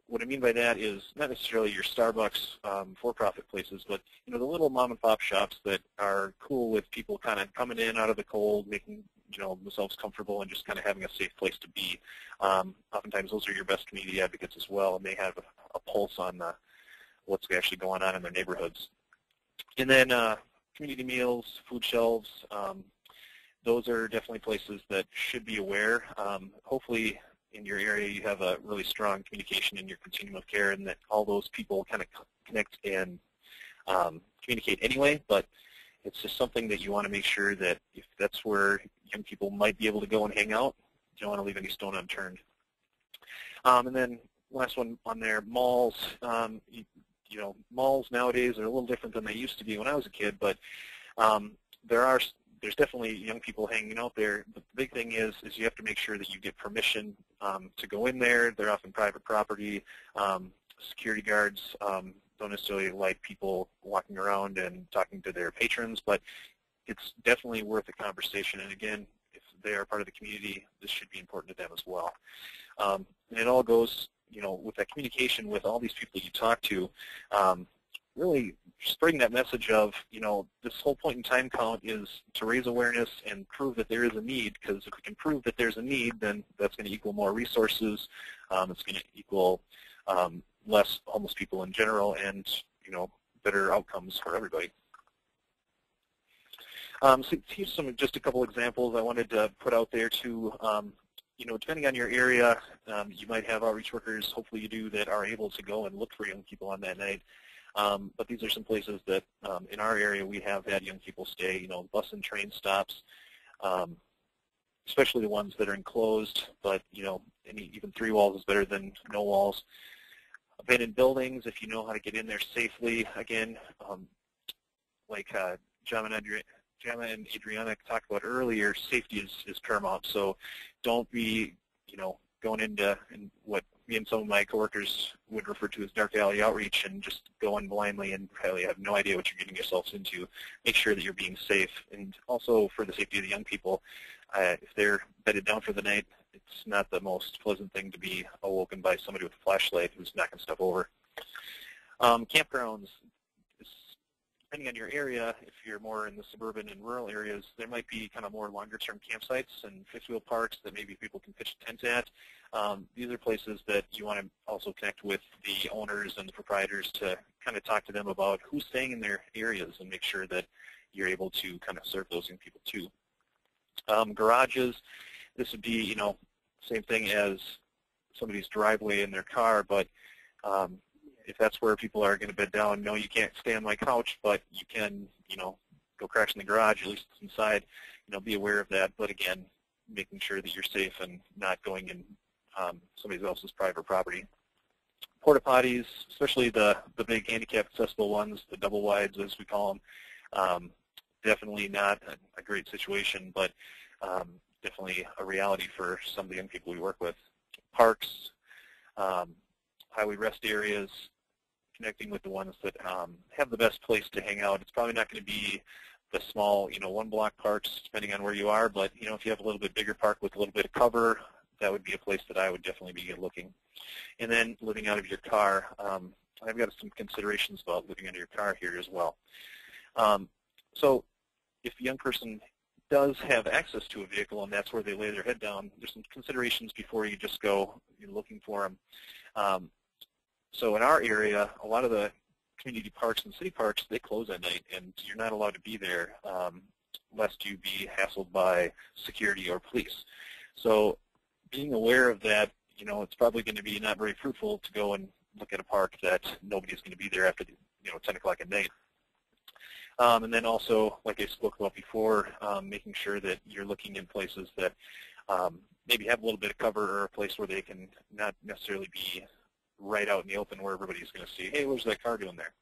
what I mean by that is not necessarily your Starbucks for-profit places, but the little mom-and-pop shops that are cool with people kind of coming in out of the cold, making themselves comfortable, and just kind of having a safe place to be. Oftentimes, those are your best community advocates as well, and they have a pulse on what's actually going on in their neighborhoods. And then community meals, food shelves. Those are definitely places that should be aware. Hopefully, in your area, you have a really strong communication in your continuum of care, and that all those people kind of connect and communicate anyway. But it's just something that you want to make sure that if that's where young people might be able to go and hang out, you don't want to leave any stone unturned. And then last one on there, malls. You know, malls nowadays are a little different than they used to be when I was a kid, but there's definitely young people hanging out there. But the big thing is you have to make sure that you get permission to go in there. They're often private property. Security guards don't necessarily like people walking around and talking to their patrons, but it's definitely worth a conversation. And again, if they are part of the community, this should be important to them as well. And it all goes, you know, with that communication with all these people you talk to, really spreading that message of, you know, this whole point in time count is to raise awareness and prove that there is a need, because if we can prove that there's a need, then that's going to equal more resources, it's going to equal less homeless people in general, and, you know, better outcomes for everybody. So here's just a couple examples I wanted to put out there too. You know, depending on your area, you might have outreach workers, hopefully you do, that are able to go and look for young people on that night. But these are some places that in our area we have had young people stay, you know, bus and train stops, especially the ones that are enclosed, but, you know, even 3 walls is better than no walls. Abandoned buildings, if you know how to get in there safely, again, like Jama and Adriana talked about earlier, safety is paramount. So don't be, you know, going into what me and some of my coworkers would refer to as dark alley outreach and just go in blindly and probably have no idea what you're getting yourselves into. Make sure that you're being safe. And also for the safety of the young people, if they're bedded down for the night, it's not the most pleasant thing to be awoken by somebody with a flashlight who's knocking stuff over. Campgrounds, depending on your area, if you're more in the suburban and rural areas, there might be kind of more longer-term campsites and fifth-wheel parks that maybe people can pitch tents at. These are places that you want to also connect with the owners and the proprietors to kind of talk to them about who's staying in their areas and make sure that you're able to kind of serve those young people too. Garages, this would be, you know, same thing as somebody's driveway in their car, but if that's where people are going to bed down, no, you can't stay on my couch, but you can, you know, go crash in the garage, at least inside, you know, be aware of that. But again, making sure that you're safe and not going in somebody else's private property. Porta potties, especially the big handicap accessible ones, the double wides as we call them, definitely not a great situation, but definitely a reality for some of the young people we work with. Parks, highway rest areas, connecting with the ones that have the best place to hang out. It's probably not going to be the small, you know, 1-block parks, depending on where you are, but, you know, if you have a little bit bigger park with a little bit of cover, that would be a place that I would definitely be looking. And then living out of your car. I've got some considerations about living out of your car here as well. So if a young person does have access to a vehicle and that's where they lay their head down, there's some considerations before you just go looking for them. So in our area, a lot of the community parks and city parks, they close at night, and you're not allowed to be there lest you be hassled by security or police. So being aware of that, you know, it's probably going to be not very fruitful to go and look at a park that nobody's going to be there after, you know, 10 o'clock at night. And then also, like I spoke about before, making sure that you're looking in places that maybe have a little bit of cover or a place where they can not necessarily be right out in the open where everybody's going to see, hey, what's that car doing there?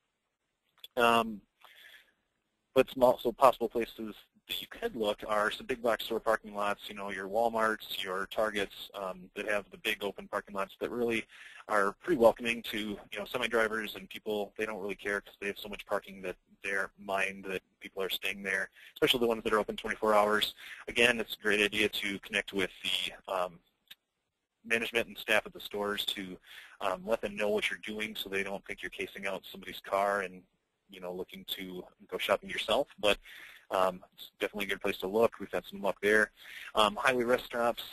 But some also possible places that you could look are some big box store parking lots, you know, your Walmarts, your Targets that have the big open parking lots that really are pretty welcoming to, you know, semi-drivers and people. They don't really care because they have so much parking that they're mind that people are staying there, especially the ones that are open 24 hours. Again, it's a great idea to connect with the management and staff at the stores to let them know what you're doing so they don't think you're casing out somebody's car and, you know, looking to go shopping yourself. But it's definitely a good place to look. We've had some luck there. Highway rest stops.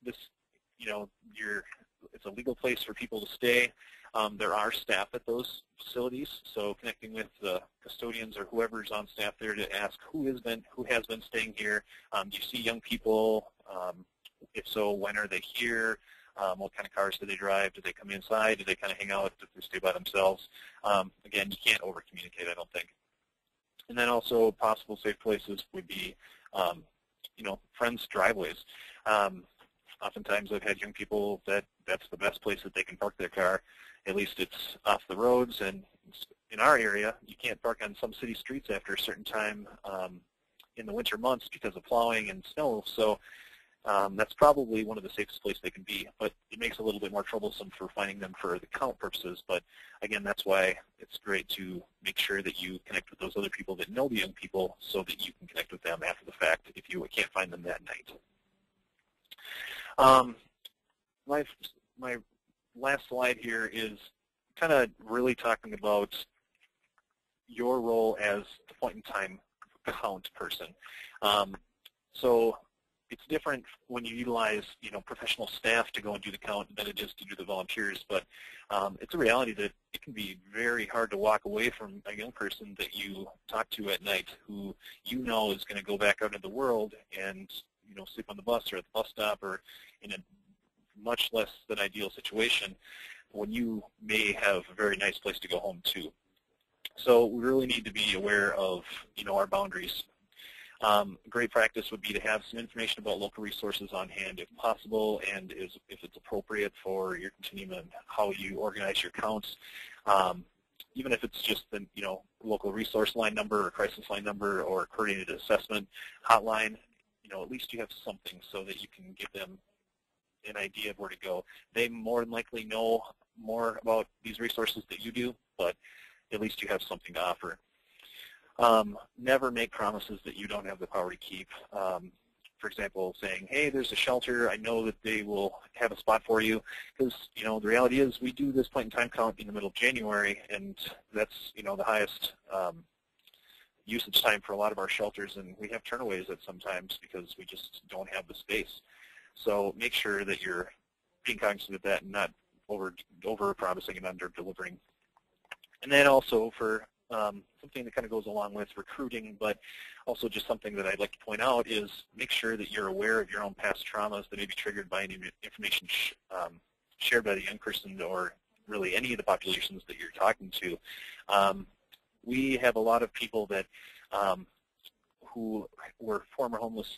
This, you know, it's a legal place for people to stay. There are staff at those facilities, so connecting with the custodians or whoever's on staff there to ask who has been staying here. Do you see young people? If so, when are they here? What kind of cars do they drive? Do they come inside? Do they kind of hang out? Do they stay by themselves? Again, you can't over-communicate, I don't think. And then also possible safe places would be, friends' driveways. Oftentimes I've had young people that's the best place that they can park their car. At least it's off the roads, and in our area, you can't park on some city streets after a certain time in the winter months because of plowing and snow. So that's probably one of the safest places they can be, but it makes it a little bit more troublesome for finding them for the count purposes. But again, that's why it's great to make sure that you connect with those other people that know the young people so that you can connect with them after the fact if you can't find them that night. My last slide here is kind of really talking about your role as the point-in-time count person. So it's different when you utilize, professional staff to go and do the count than it is to do the volunteers. But it's a reality that it can be very hard to walk away from a young person that you talk to at night who is going to go back out into the world and, sleep on the bus or at the bus stop or in a much less than ideal situation when you may have a very nice place to go home to. So we really need to be aware of, our boundaries. Great practice would be to have some information about local resources on hand if possible, and if it's appropriate for your continuum and how you organize your counts. Even if it's just the local resource line number or crisis line number or coordinated assessment hotline, at least you have something so that you can give them an idea of where to go. They more than likely know more about these resources that you do, but at least you have something to offer. Never make promises that you don't have the power to keep. For example, saying, hey, there's a shelter, I know that they will have a spot for you, because the reality is we do this point-in-time count in the middle of January, and that's the highest usage time for a lot of our shelters, and we have turnaways at sometimes because we just don't have the space. So make sure that you're being cognizant of that and not over-promising and under-delivering. And then also for something that kind of goes along with recruiting, but also just something that I'd like to point out is make sure that you're aware of your own past traumas that may be triggered by any information shared by the young person or really any of the populations that you're talking to. We have a lot of people that who were former homeless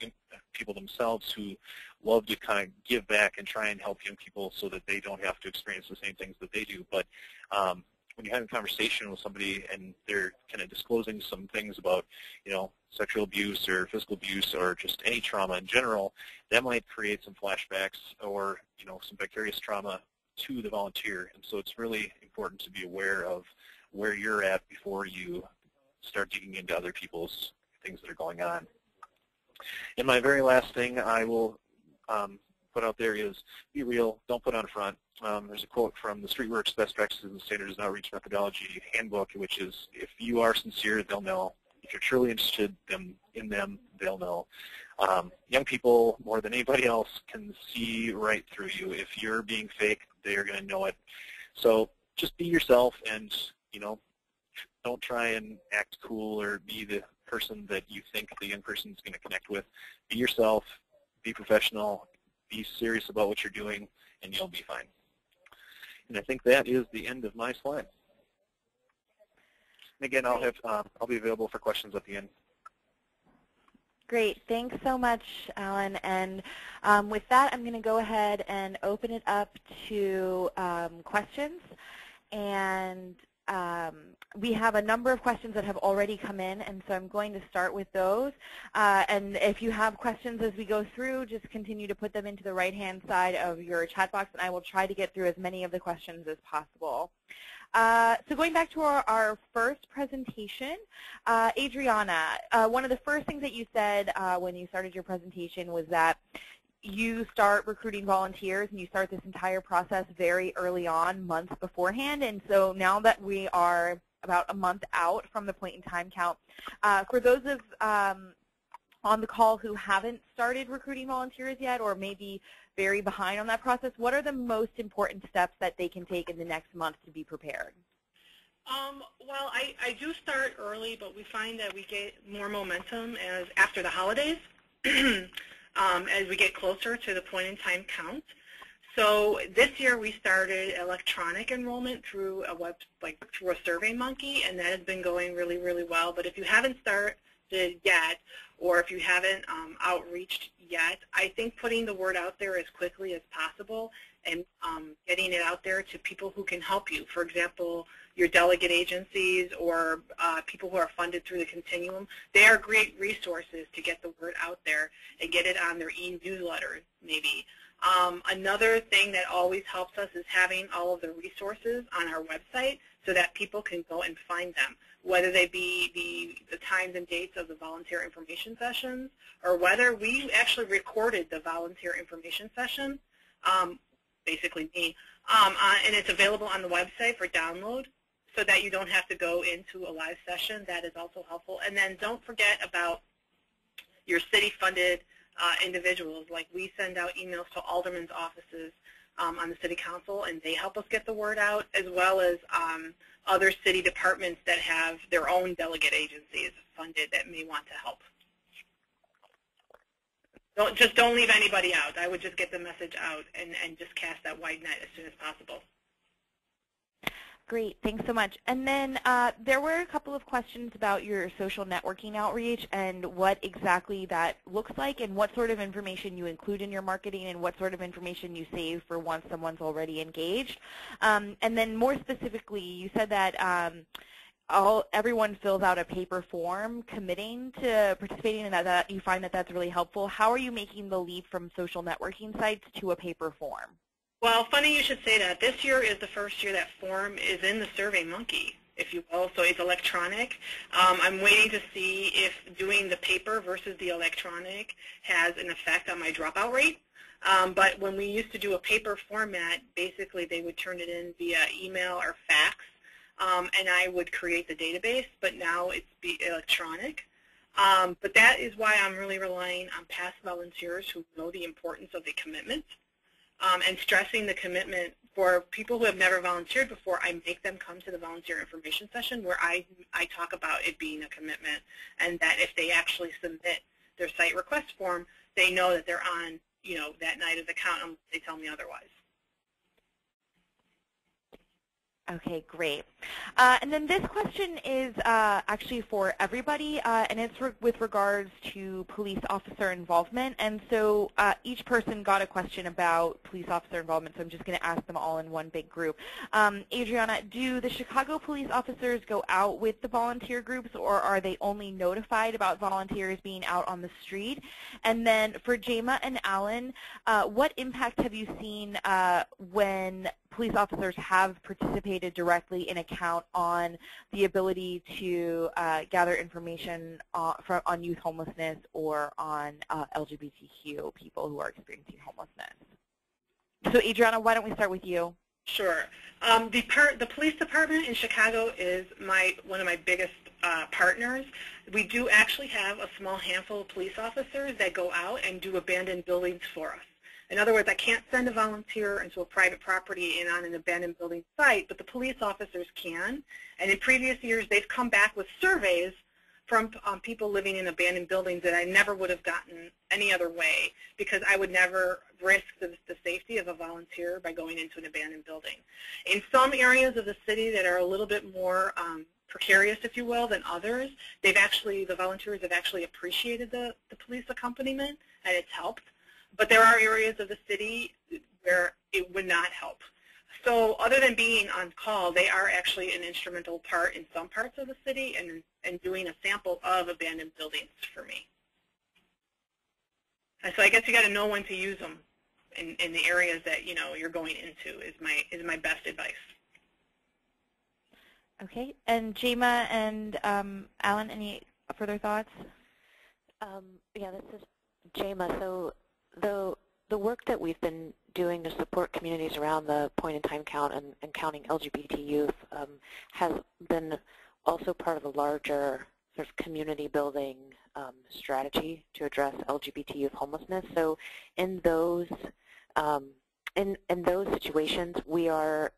people themselves who love to kind of give back and try and help young people so that they don't have to experience the same things that they do. But when you're having a conversation with somebody and they're kind of disclosing some things about, sexual abuse or physical abuse or just any trauma in general, that might create some flashbacks or, some vicarious trauma to the volunteer. And so it's really important to be aware of where you're at before you start digging into other people's things that are going on. And my very last thing I will put out there is be real, don't put on a front. There's a quote from the Streetworks Best Practices and Standards and Outreach Methodology Handbook, which is, if you are sincere, they'll know. If you're truly interested in them, they'll know. Young people, more than anybody else, can see right through you. If you're being fake, they're going to know it. So just be yourself and, don't try and act cool or be the person that you think the young person is going to connect with. Be yourself, be professional, be serious about what you're doing, and you'll be fine. And I think that is the end of my slide. And again, I'll be available for questions at the end. Great. Thanks so much, Alan. And with that, I'm going to go ahead and open it up to questions. And we have a number of questions that have already come in, and so I'm going to start with those. And if you have questions as we go through, just continue to put them into the right-hand side of your chat box, and I will try to get through as many of the questions as possible. So going back to our first presentation, Adriana, one of the first things that you said when you started your presentation was that you start recruiting volunteers and you start this entire process very early on, months beforehand. And so now that we are about a month out from the point-in-time count, for those of on the call who haven't started recruiting volunteers yet or maybe very behind on that process, what are the most important steps that they can take in the next month to be prepared? Well, I do start early, but we find that we get more momentum after the holidays. As we get closer to the point-in-time count. So this year we started electronic enrollment through through a SurveyMonkey, and that has been going really, really well. But if you haven't started yet, or if you haven't outreached yet, I think putting the word out there as quickly as possible and getting it out there to people who can help you. For example, your delegate agencies or people who are funded through the continuum, they are great resources to get the word out there and get it on their e-newsletter maybe. Another thing that always helps us is having all of the resources on our website so that people can go and find them, whether they be the times and dates of the volunteer information sessions, or whether we actually recorded the volunteer information session, basically me, and it's available on the website for download so that you don't have to go into a live session. That is also helpful. And then don't forget about your city-funded individuals. Like, we send out emails to aldermen's offices on the city council, and they help us get the word out, as well as other city departments that have their own delegate agencies funded that may want to help. Don't leave anybody out. I would just get the message out and just cast that wide net as soon as possible. Great, thanks so much. And then there were a couple of questions about your social networking outreach and what exactly that looks like, and what sort of information you include in your marketing, and what sort of information you save for once someone's already engaged. And then more specifically, you said that everyone fills out a paper form committing to participating, and that you find that that's really helpful. How are you making the leap from social networking sites to a paper form? Well, funny you should say that. This year is the first year that form is in the SurveyMonkey, if you will, so it's electronic. I'm waiting to see if doing the paper versus the electronic has an effect on my dropout rate. But when we used to do a paper format, basically they would turn it in via email or fax, and I would create the database, but now it's electronic. But that is why I'm really relying on past volunteers who know the importance of the commitment. And stressing the commitment for people who have never volunteered before. I make them come to the volunteer information session where I talk about it being a commitment, and that if they actually submit their site request form, they know that they're on, that night of the count unless they tell me otherwise. Okay, great. And then this question is actually for everybody, and it's with regards to police officer involvement. And so each person got a question about police officer involvement, so I'm just going to ask them all in one big group. Adriana, do the Chicago police officers go out with the volunteer groups, or are they only notified about volunteers being out on the street? And then for Jema and Alan, what impact have you seen when police officers have participated directly in account on the ability to gather information on youth homelessness or on LGBTQ people who are experiencing homelessness? So Adriana, why don't we start with you? Sure. The police department in Chicago is one of my biggest partners. We do actually have a small handful of police officers that go out and do abandoned buildings for us. In other words, I can't send a volunteer into a private property and on an abandoned building site, but the police officers can. And in previous years, they've come back with surveys from people living in abandoned buildings that I never would have gotten any other way, because I would never risk the safety of a volunteer by going into an abandoned building. In some areas of the city that are a little bit more precarious, if you will, than others, the volunteers have actually appreciated the police accompaniment, and it's helped. But there are areas of the city where it would not help. So other than being on call, they are actually an instrumental part in some parts of the city and doing a sample of abandoned buildings for me. And so I guess you got to know when to use them in the areas that you're going into is my best advice. Okay, and Jema and Alan, any further thoughts? Yeah, this is Jema. So the work that we've been doing to support communities around the point-in-time count and counting LGBT youth has been also part of a larger sort of community-building strategy to address LGBT youth homelessness. So in those situations, we are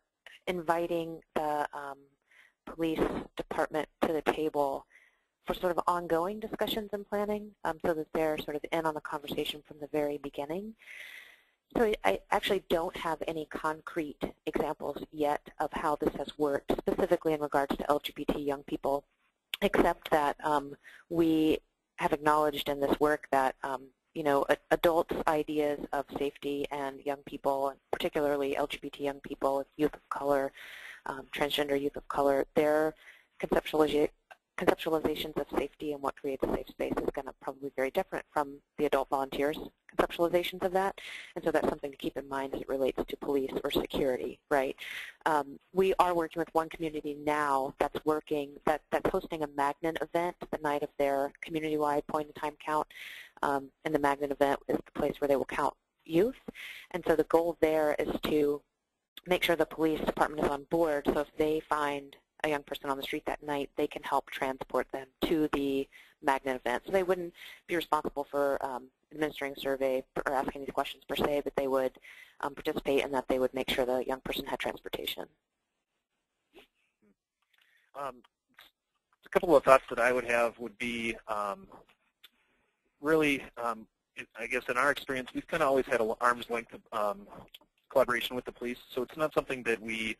inviting the police department to the table for sort of ongoing discussions and planning, so that they're sort of in on the conversation from the very beginning. So I actually don't have any concrete examples yet of how this has worked, specifically in regards to LGBT young people, except that we have acknowledged in this work that you know, adults' ideas of safety and young people, particularly LGBT young people, youth of color, transgender youth of color, their conceptualizations of safety and what creates a safe space is going to probably be very different from the adult volunteers' conceptualizations of that. And so that's something to keep in mind as it relates to police or security, right? We are working with one community now that's hosting a Magnet event the night of their community-wide point-in-time count. And the Magnet event is the place where they will count youth. And so the goal there is to make sure the police department is on board, so if they find a young person on the street that night, they can help transport them to the Magnet event. So they wouldn't be responsible for administering a survey or asking these questions per se, but they would participate in that. They would make sure the young person had transportation. A couple of thoughts that I would have would be really, I guess in our experience, we've kind of always had an arm's length of collaboration with the police, so it's not something that we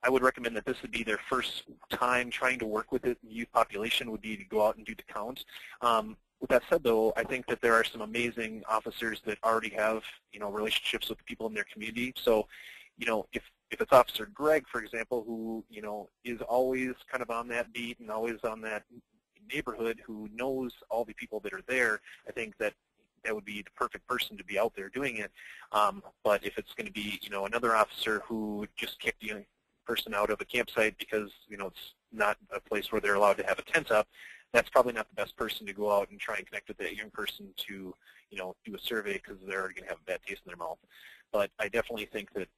I would recommend that this would be their first time trying to work with the youth population would be to go out and do the count. With that said, though, I think that there are some amazing officers that already have, you know, relationships with the people in their community. So, you know, if it's Officer Greg, for example, who, you know, is always kind of on that beat and always on that neighborhood, who knows all the people that are there, I think that that would be the perfect person to be out there doing it. But if it's going to be, you know, another officer who just kicked a young person out of a campsite because, you know, it's not a place where they're allowed to have a tent up, that's probably not the best person to go out and try and connect with that young person to, you know, do a survey, because they're already going to have a bad taste in their mouth. But I definitely think that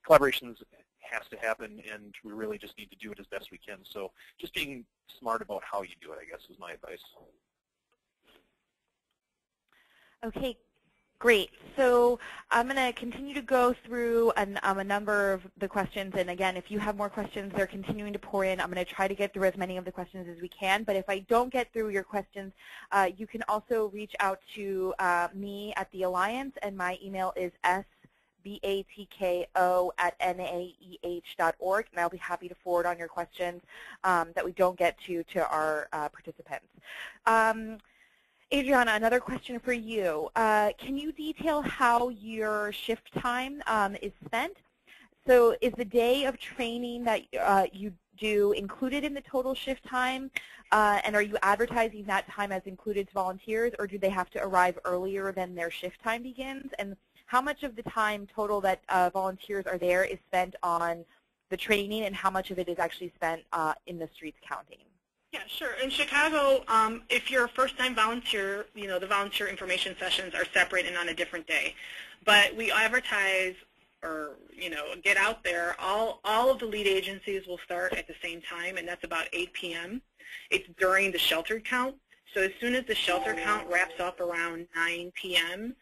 collaborations has to happen, and we really just need to do it as best we can. So just being smart about how you do it, I guess, is my advice. Okay, great. So I'm going to continue to go through a number of the questions. And again, if you have more questions, they're continuing to pour in. I'm going to try to get through as many of the questions as we can. But if I don't get through your questions, you can also reach out to me at the Alliance, and my email is sbatko@naeh.org, and I'll be happy to forward on your questions that we don't get to our participants. Adriana, another question for you. Can you detail how your shift time is spent? So is the day of training that you do included in the total shift time? And are you advertising that time as included to volunteers, or do they have to arrive earlier than their shift time begins? And how much of the time total that volunteers are there is spent on the training, and how much of it is actually spent in the streets counting? Yeah, sure. In Chicago, if you're a first-time volunteer, you know, the volunteer information sessions are separate and on a different day. But we advertise, or, you know, get out there. All of the lead agencies will start at the same time, and that's about 8 p.m. It's during the sheltered count. So as soon as the shelter count wraps up around 9 p.m.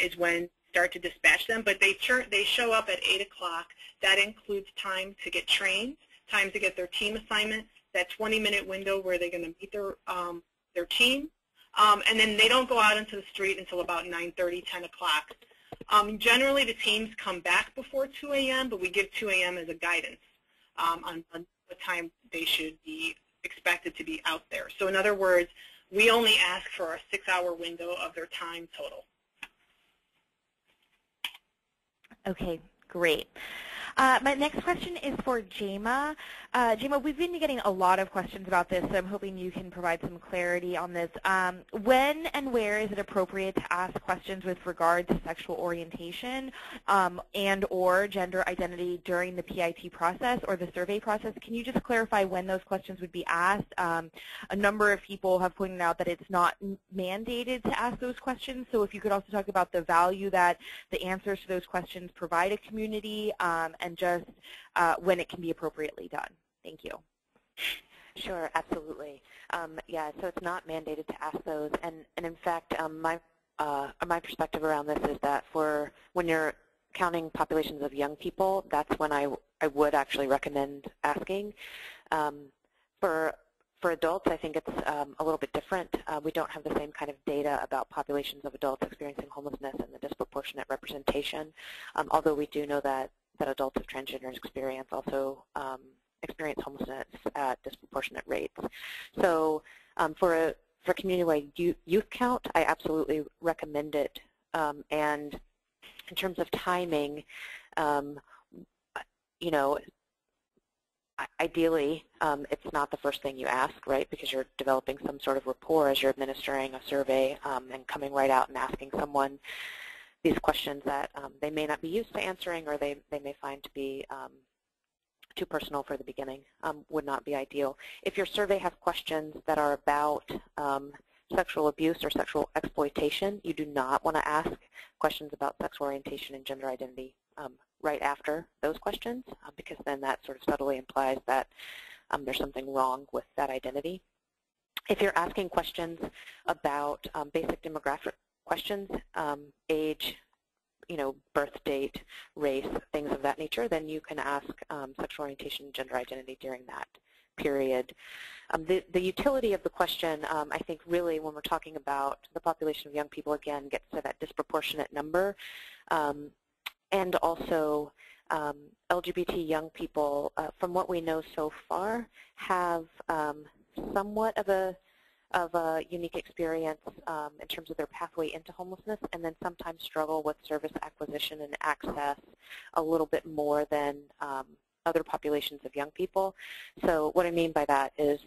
Is when we start to dispatch them. But they show up at 8 o'clock. That includes time to get trained, time to get their team assignment, that 20-minute window where they're going to meet their team, and then they don't go out into the street until about 9:30, 10 o'clock. Generally, the teams come back before 2 a.m., but we give 2 a.m. as a guidance on what time they should be expected to be out there. So in other words, we only ask for a 6-hour window of their time total. Okay, great. My next question is for Jema. Jema, we've been getting a lot of questions about this, so I'm hoping you can provide some clarity on this. When and where is it appropriate to ask questions with regard to sexual orientation and or gender identity during the PIT process or the survey process? Can you just clarify when those questions would be asked? A number of people have pointed out that it's not mandated to ask those questions, so if you could also talk about the value that the answers to those questions provide a community, and just when it can be appropriately done. Thank you. Sure, absolutely. Yeah, so it's not mandated to ask those, and in fact, my perspective around this is that for when you're counting populations of young people, that's when I would actually recommend asking. For For adults, I think it's a little bit different. We don't have the same kind of data about populations of adults experiencing homelessness and the disproportionate representation, although we do know that adults of transgender experience also experience homelessness at disproportionate rates. So for a community-wide youth count, I absolutely recommend it. And in terms of timing, you know, ideally, it's not the first thing you ask, right, because you're developing some sort of rapport as you're administering a survey and coming right out and asking someone these questions that they may not be used to answering or they may find to be too personal for the beginning, would not be ideal. If your survey has questions that are about sexual abuse or sexual exploitation, you do not want to ask questions about sexual orientation and gender identity right after those questions, because then that sort of subtly implies that there's something wrong with that identity. If you're asking questions about basic demographic questions, age, you know, birth date, race, things of that nature, then you can ask sexual orientation and gender identity during that period. The utility of the question, I think really when we're talking about the population of young people, again, gets to that disproportionate number. And also LGBT young people, from what we know so far, have somewhat of a unique experience in terms of their pathway into homelessness, and then sometimes struggle with service acquisition and access a little bit more than other populations of young people. So what I mean by that is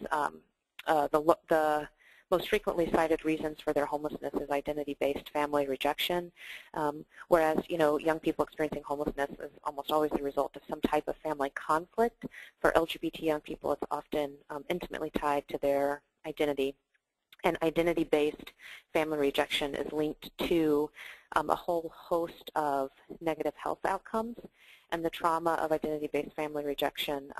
the most frequently cited reasons for their homelessness is identity-based family rejection, whereas, you know, young people experiencing homelessness is almost always the result of some type of family conflict. For LGBT young people, it's often intimately tied to their identity. And identity-based family rejection is linked to a whole host of negative health outcomes, and the trauma of identity-based family rejection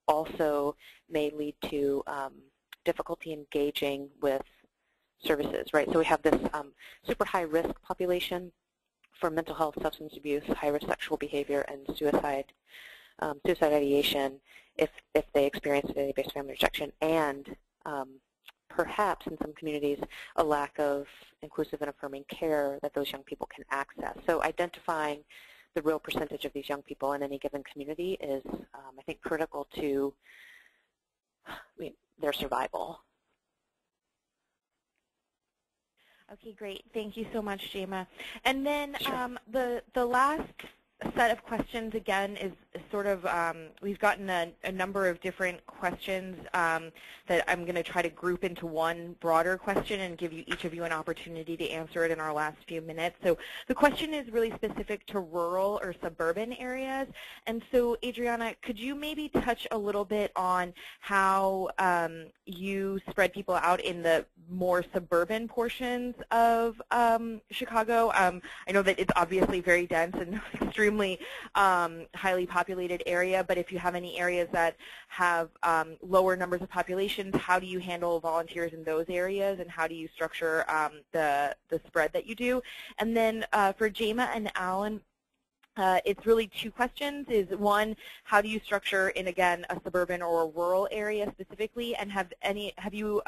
also may lead to difficulty engaging with services, right? So we have this super high-risk population for mental health, substance abuse, high-risk sexual behavior, and suicide ideation if they experience identity-based family rejection, and perhaps in some communities a lack of inclusive and affirming care that those young people can access. So identifying the real percentage of these young people in any given community is, I think, critical to their survival. Okay, great. Thank you so much, Jema. And then Sure. The last set of questions, again, is sort of, we've gotten a number of different questions that I'm going to try to group into one broader question and give each of you an opportunity to answer it in our last few minutes. So the question is really specific to rural or suburban areas. And so, Adriana, could you maybe touch a little bit on how you spread people out in the more suburban portions of Chicago? I know that it's obviously very dense and extremely highly populated area, but if you have any areas that have lower numbers of populations, how do you handle volunteers in those areas, and how do you structure the spread that you do? And then for Jema and Alan, it's really two questions. Is one, how do you structure in, again, a suburban or a rural area specifically, and have you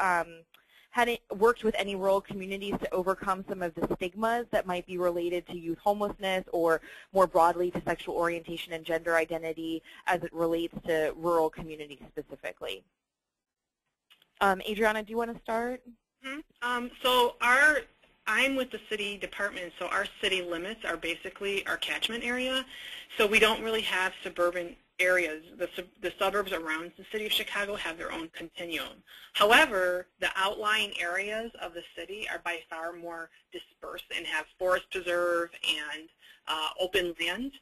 worked with any rural communities to overcome some of the stigmas that might be related to youth homelessness or more broadly to sexual orientation and gender identity as it relates to rural communities specifically? Adriana, do you want to start? Mm-hmm. I'm with the city department, so our city limits are basically our catchment area. So we don't really have suburban areas. The suburbs around the city of Chicago have their own continuum. However, the outlying areas of the city are by far more dispersed and have forest preserve and open land,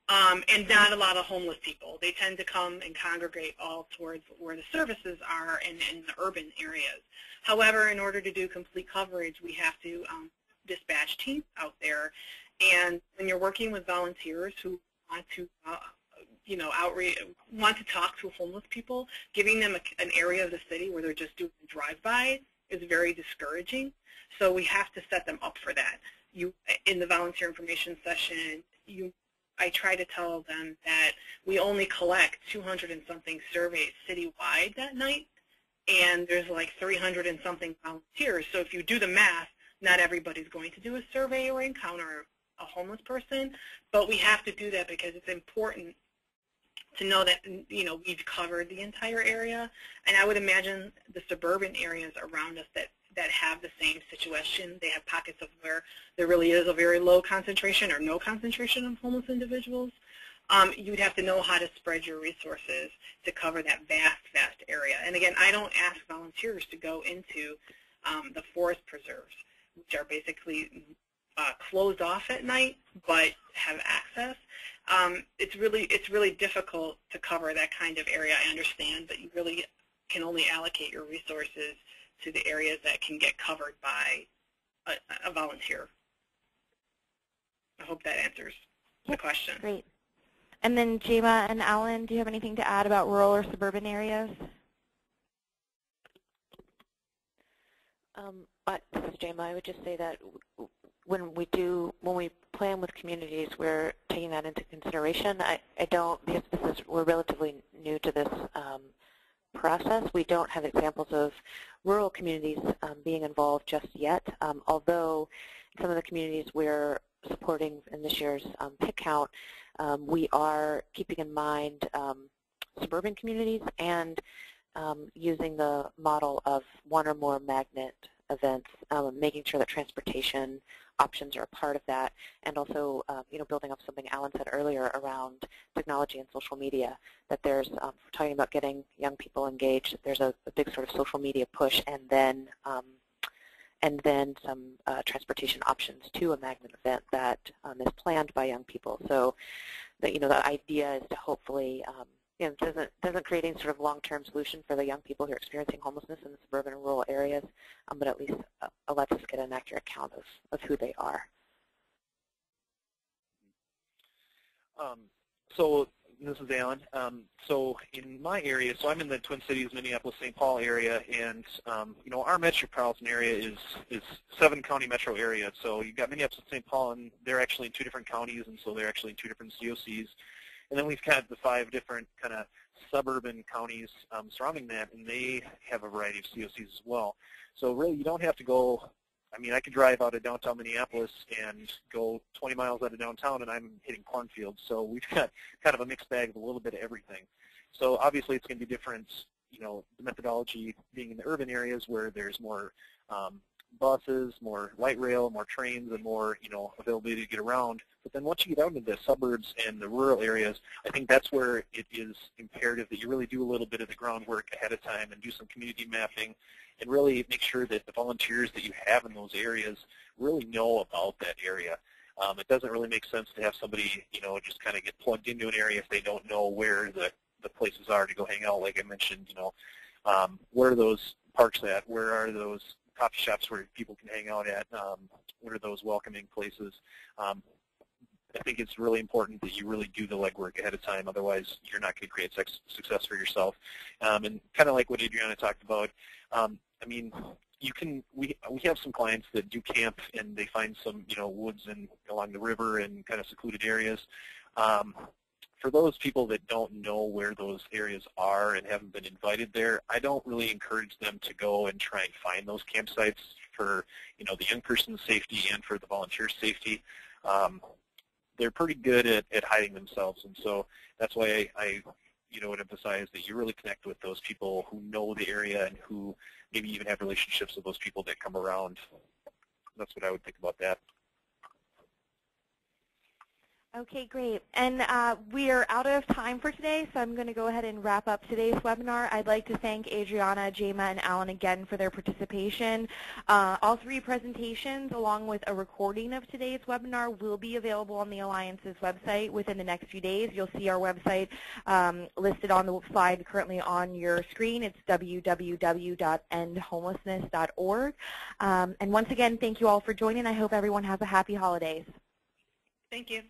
and not a lot of homeless people. They tend to come and congregate all towards where the services are in the urban areas. However, in order to do complete coverage, we have to dispatch teams out there. And when you're working with volunteers who want to want to talk to homeless people, giving them an area of the city where they're just doing drive-by is very discouraging. So we have to set them up for that. In the volunteer information session, I try to tell them that we only collect 200 and something surveys citywide that night, and there's like 300 and something volunteers. So if you do the math, not everybody's going to do a survey or encounter a homeless person, but we have to do that because it's important to know that, you know, we've covered the entire area. And I would imagine the suburban areas around us that have the same situation. They have pockets of where there really is a very low concentration or no concentration of homeless individuals. You'd have to know how to spread your resources to cover that vast, vast area. And again, I don't ask volunteers to go into the forest preserves, which are basically closed off at night but have access. It's really difficult to cover that kind of area, I understand, but you really can only allocate your resources to the areas that can get covered by a volunteer. I hope that answers the question. Great. And then Jema and Alan, do you have anything to add about rural or suburban areas? This is Jema. I would just say that when we plan with communities, we're taking that into consideration. Because we're relatively new to this process. We don't have examples of rural communities being involved just yet, although some of the communities we're supporting in this year's PIC count, we are keeping in mind suburban communities and using the model of one or more magnet events, making sure that transportation options are a part of that, and also building up something Alan said earlier around technology and social media, that there's, we're talking about getting young people engaged, there's a big sort of social media push, and then some transportation options to a magnet event that is planned by young people. So the idea is to hopefully it doesn't create any sort of long-term solution for the young people who are experiencing homelessness in the suburban and rural areas, but at least lets us get an accurate count of who they are. So this is Alan. So in my area, so I'm in the Twin Cities, Minneapolis-St. Paul area, and our metropolitan area is 7-county metro area. So you've got Minneapolis-St. Paul, and they're actually in 2 different counties, and so they're actually in 2 different COCs. And then we've got the 5 different kind of suburban counties surrounding that, and they have a variety of COCs as well. So really, you don't have to go. I mean, I could drive out of downtown Minneapolis and go 20 miles out of downtown, and I'm hitting cornfields. So we've got kind of a mixed bag of a little bit of everything. So obviously, it's going to be different. The methodology being in the urban areas where there's more buses, more light rail, more trains, and more availability to get around. But then once you get out into the suburbs and the rural areas, I think that's where it is imperative that you really do a little bit of the groundwork ahead of time and do some community mapping and really make sure that the volunteers that you have in those areas really know about that area. It doesn't really make sense to have somebody just kind of get plugged into an area if they don't know where the places are to go hang out. Like I mentioned, where are those parks at? Where are those coffee shops where people can hang out at? What are those welcoming places? I think it's really important that you really do the legwork ahead of time. Otherwise, you're not going to create success for yourself. And kind of like what Adriana talked about, I mean, we have some clients that do camp and they find some woods and along the river and kind of secluded areas. For those people that don't know where those areas are and haven't been invited there, I don't really encourage them to go and try and find those campsites for the young person's safety and for the volunteer's safety. They're pretty good at hiding themselves, and so that's why I would emphasize that you really connect with those people who know the area and who maybe even have relationships with those people that come around. That's what I would think about that. Okay, great. And we are out of time for today, so I'm going to go ahead and wrap up today's webinar. I'd like to thank Adriana, Jema, and Alan again for their participation. All 3 presentations, along with a recording of today's webinar, will be available on the Alliance's website within the next few days. You'll see our website listed on the slide currently on your screen. It's www.endhomelessness.org. And once again, thank you all for joining. I hope everyone has a happy holidays. Thank you.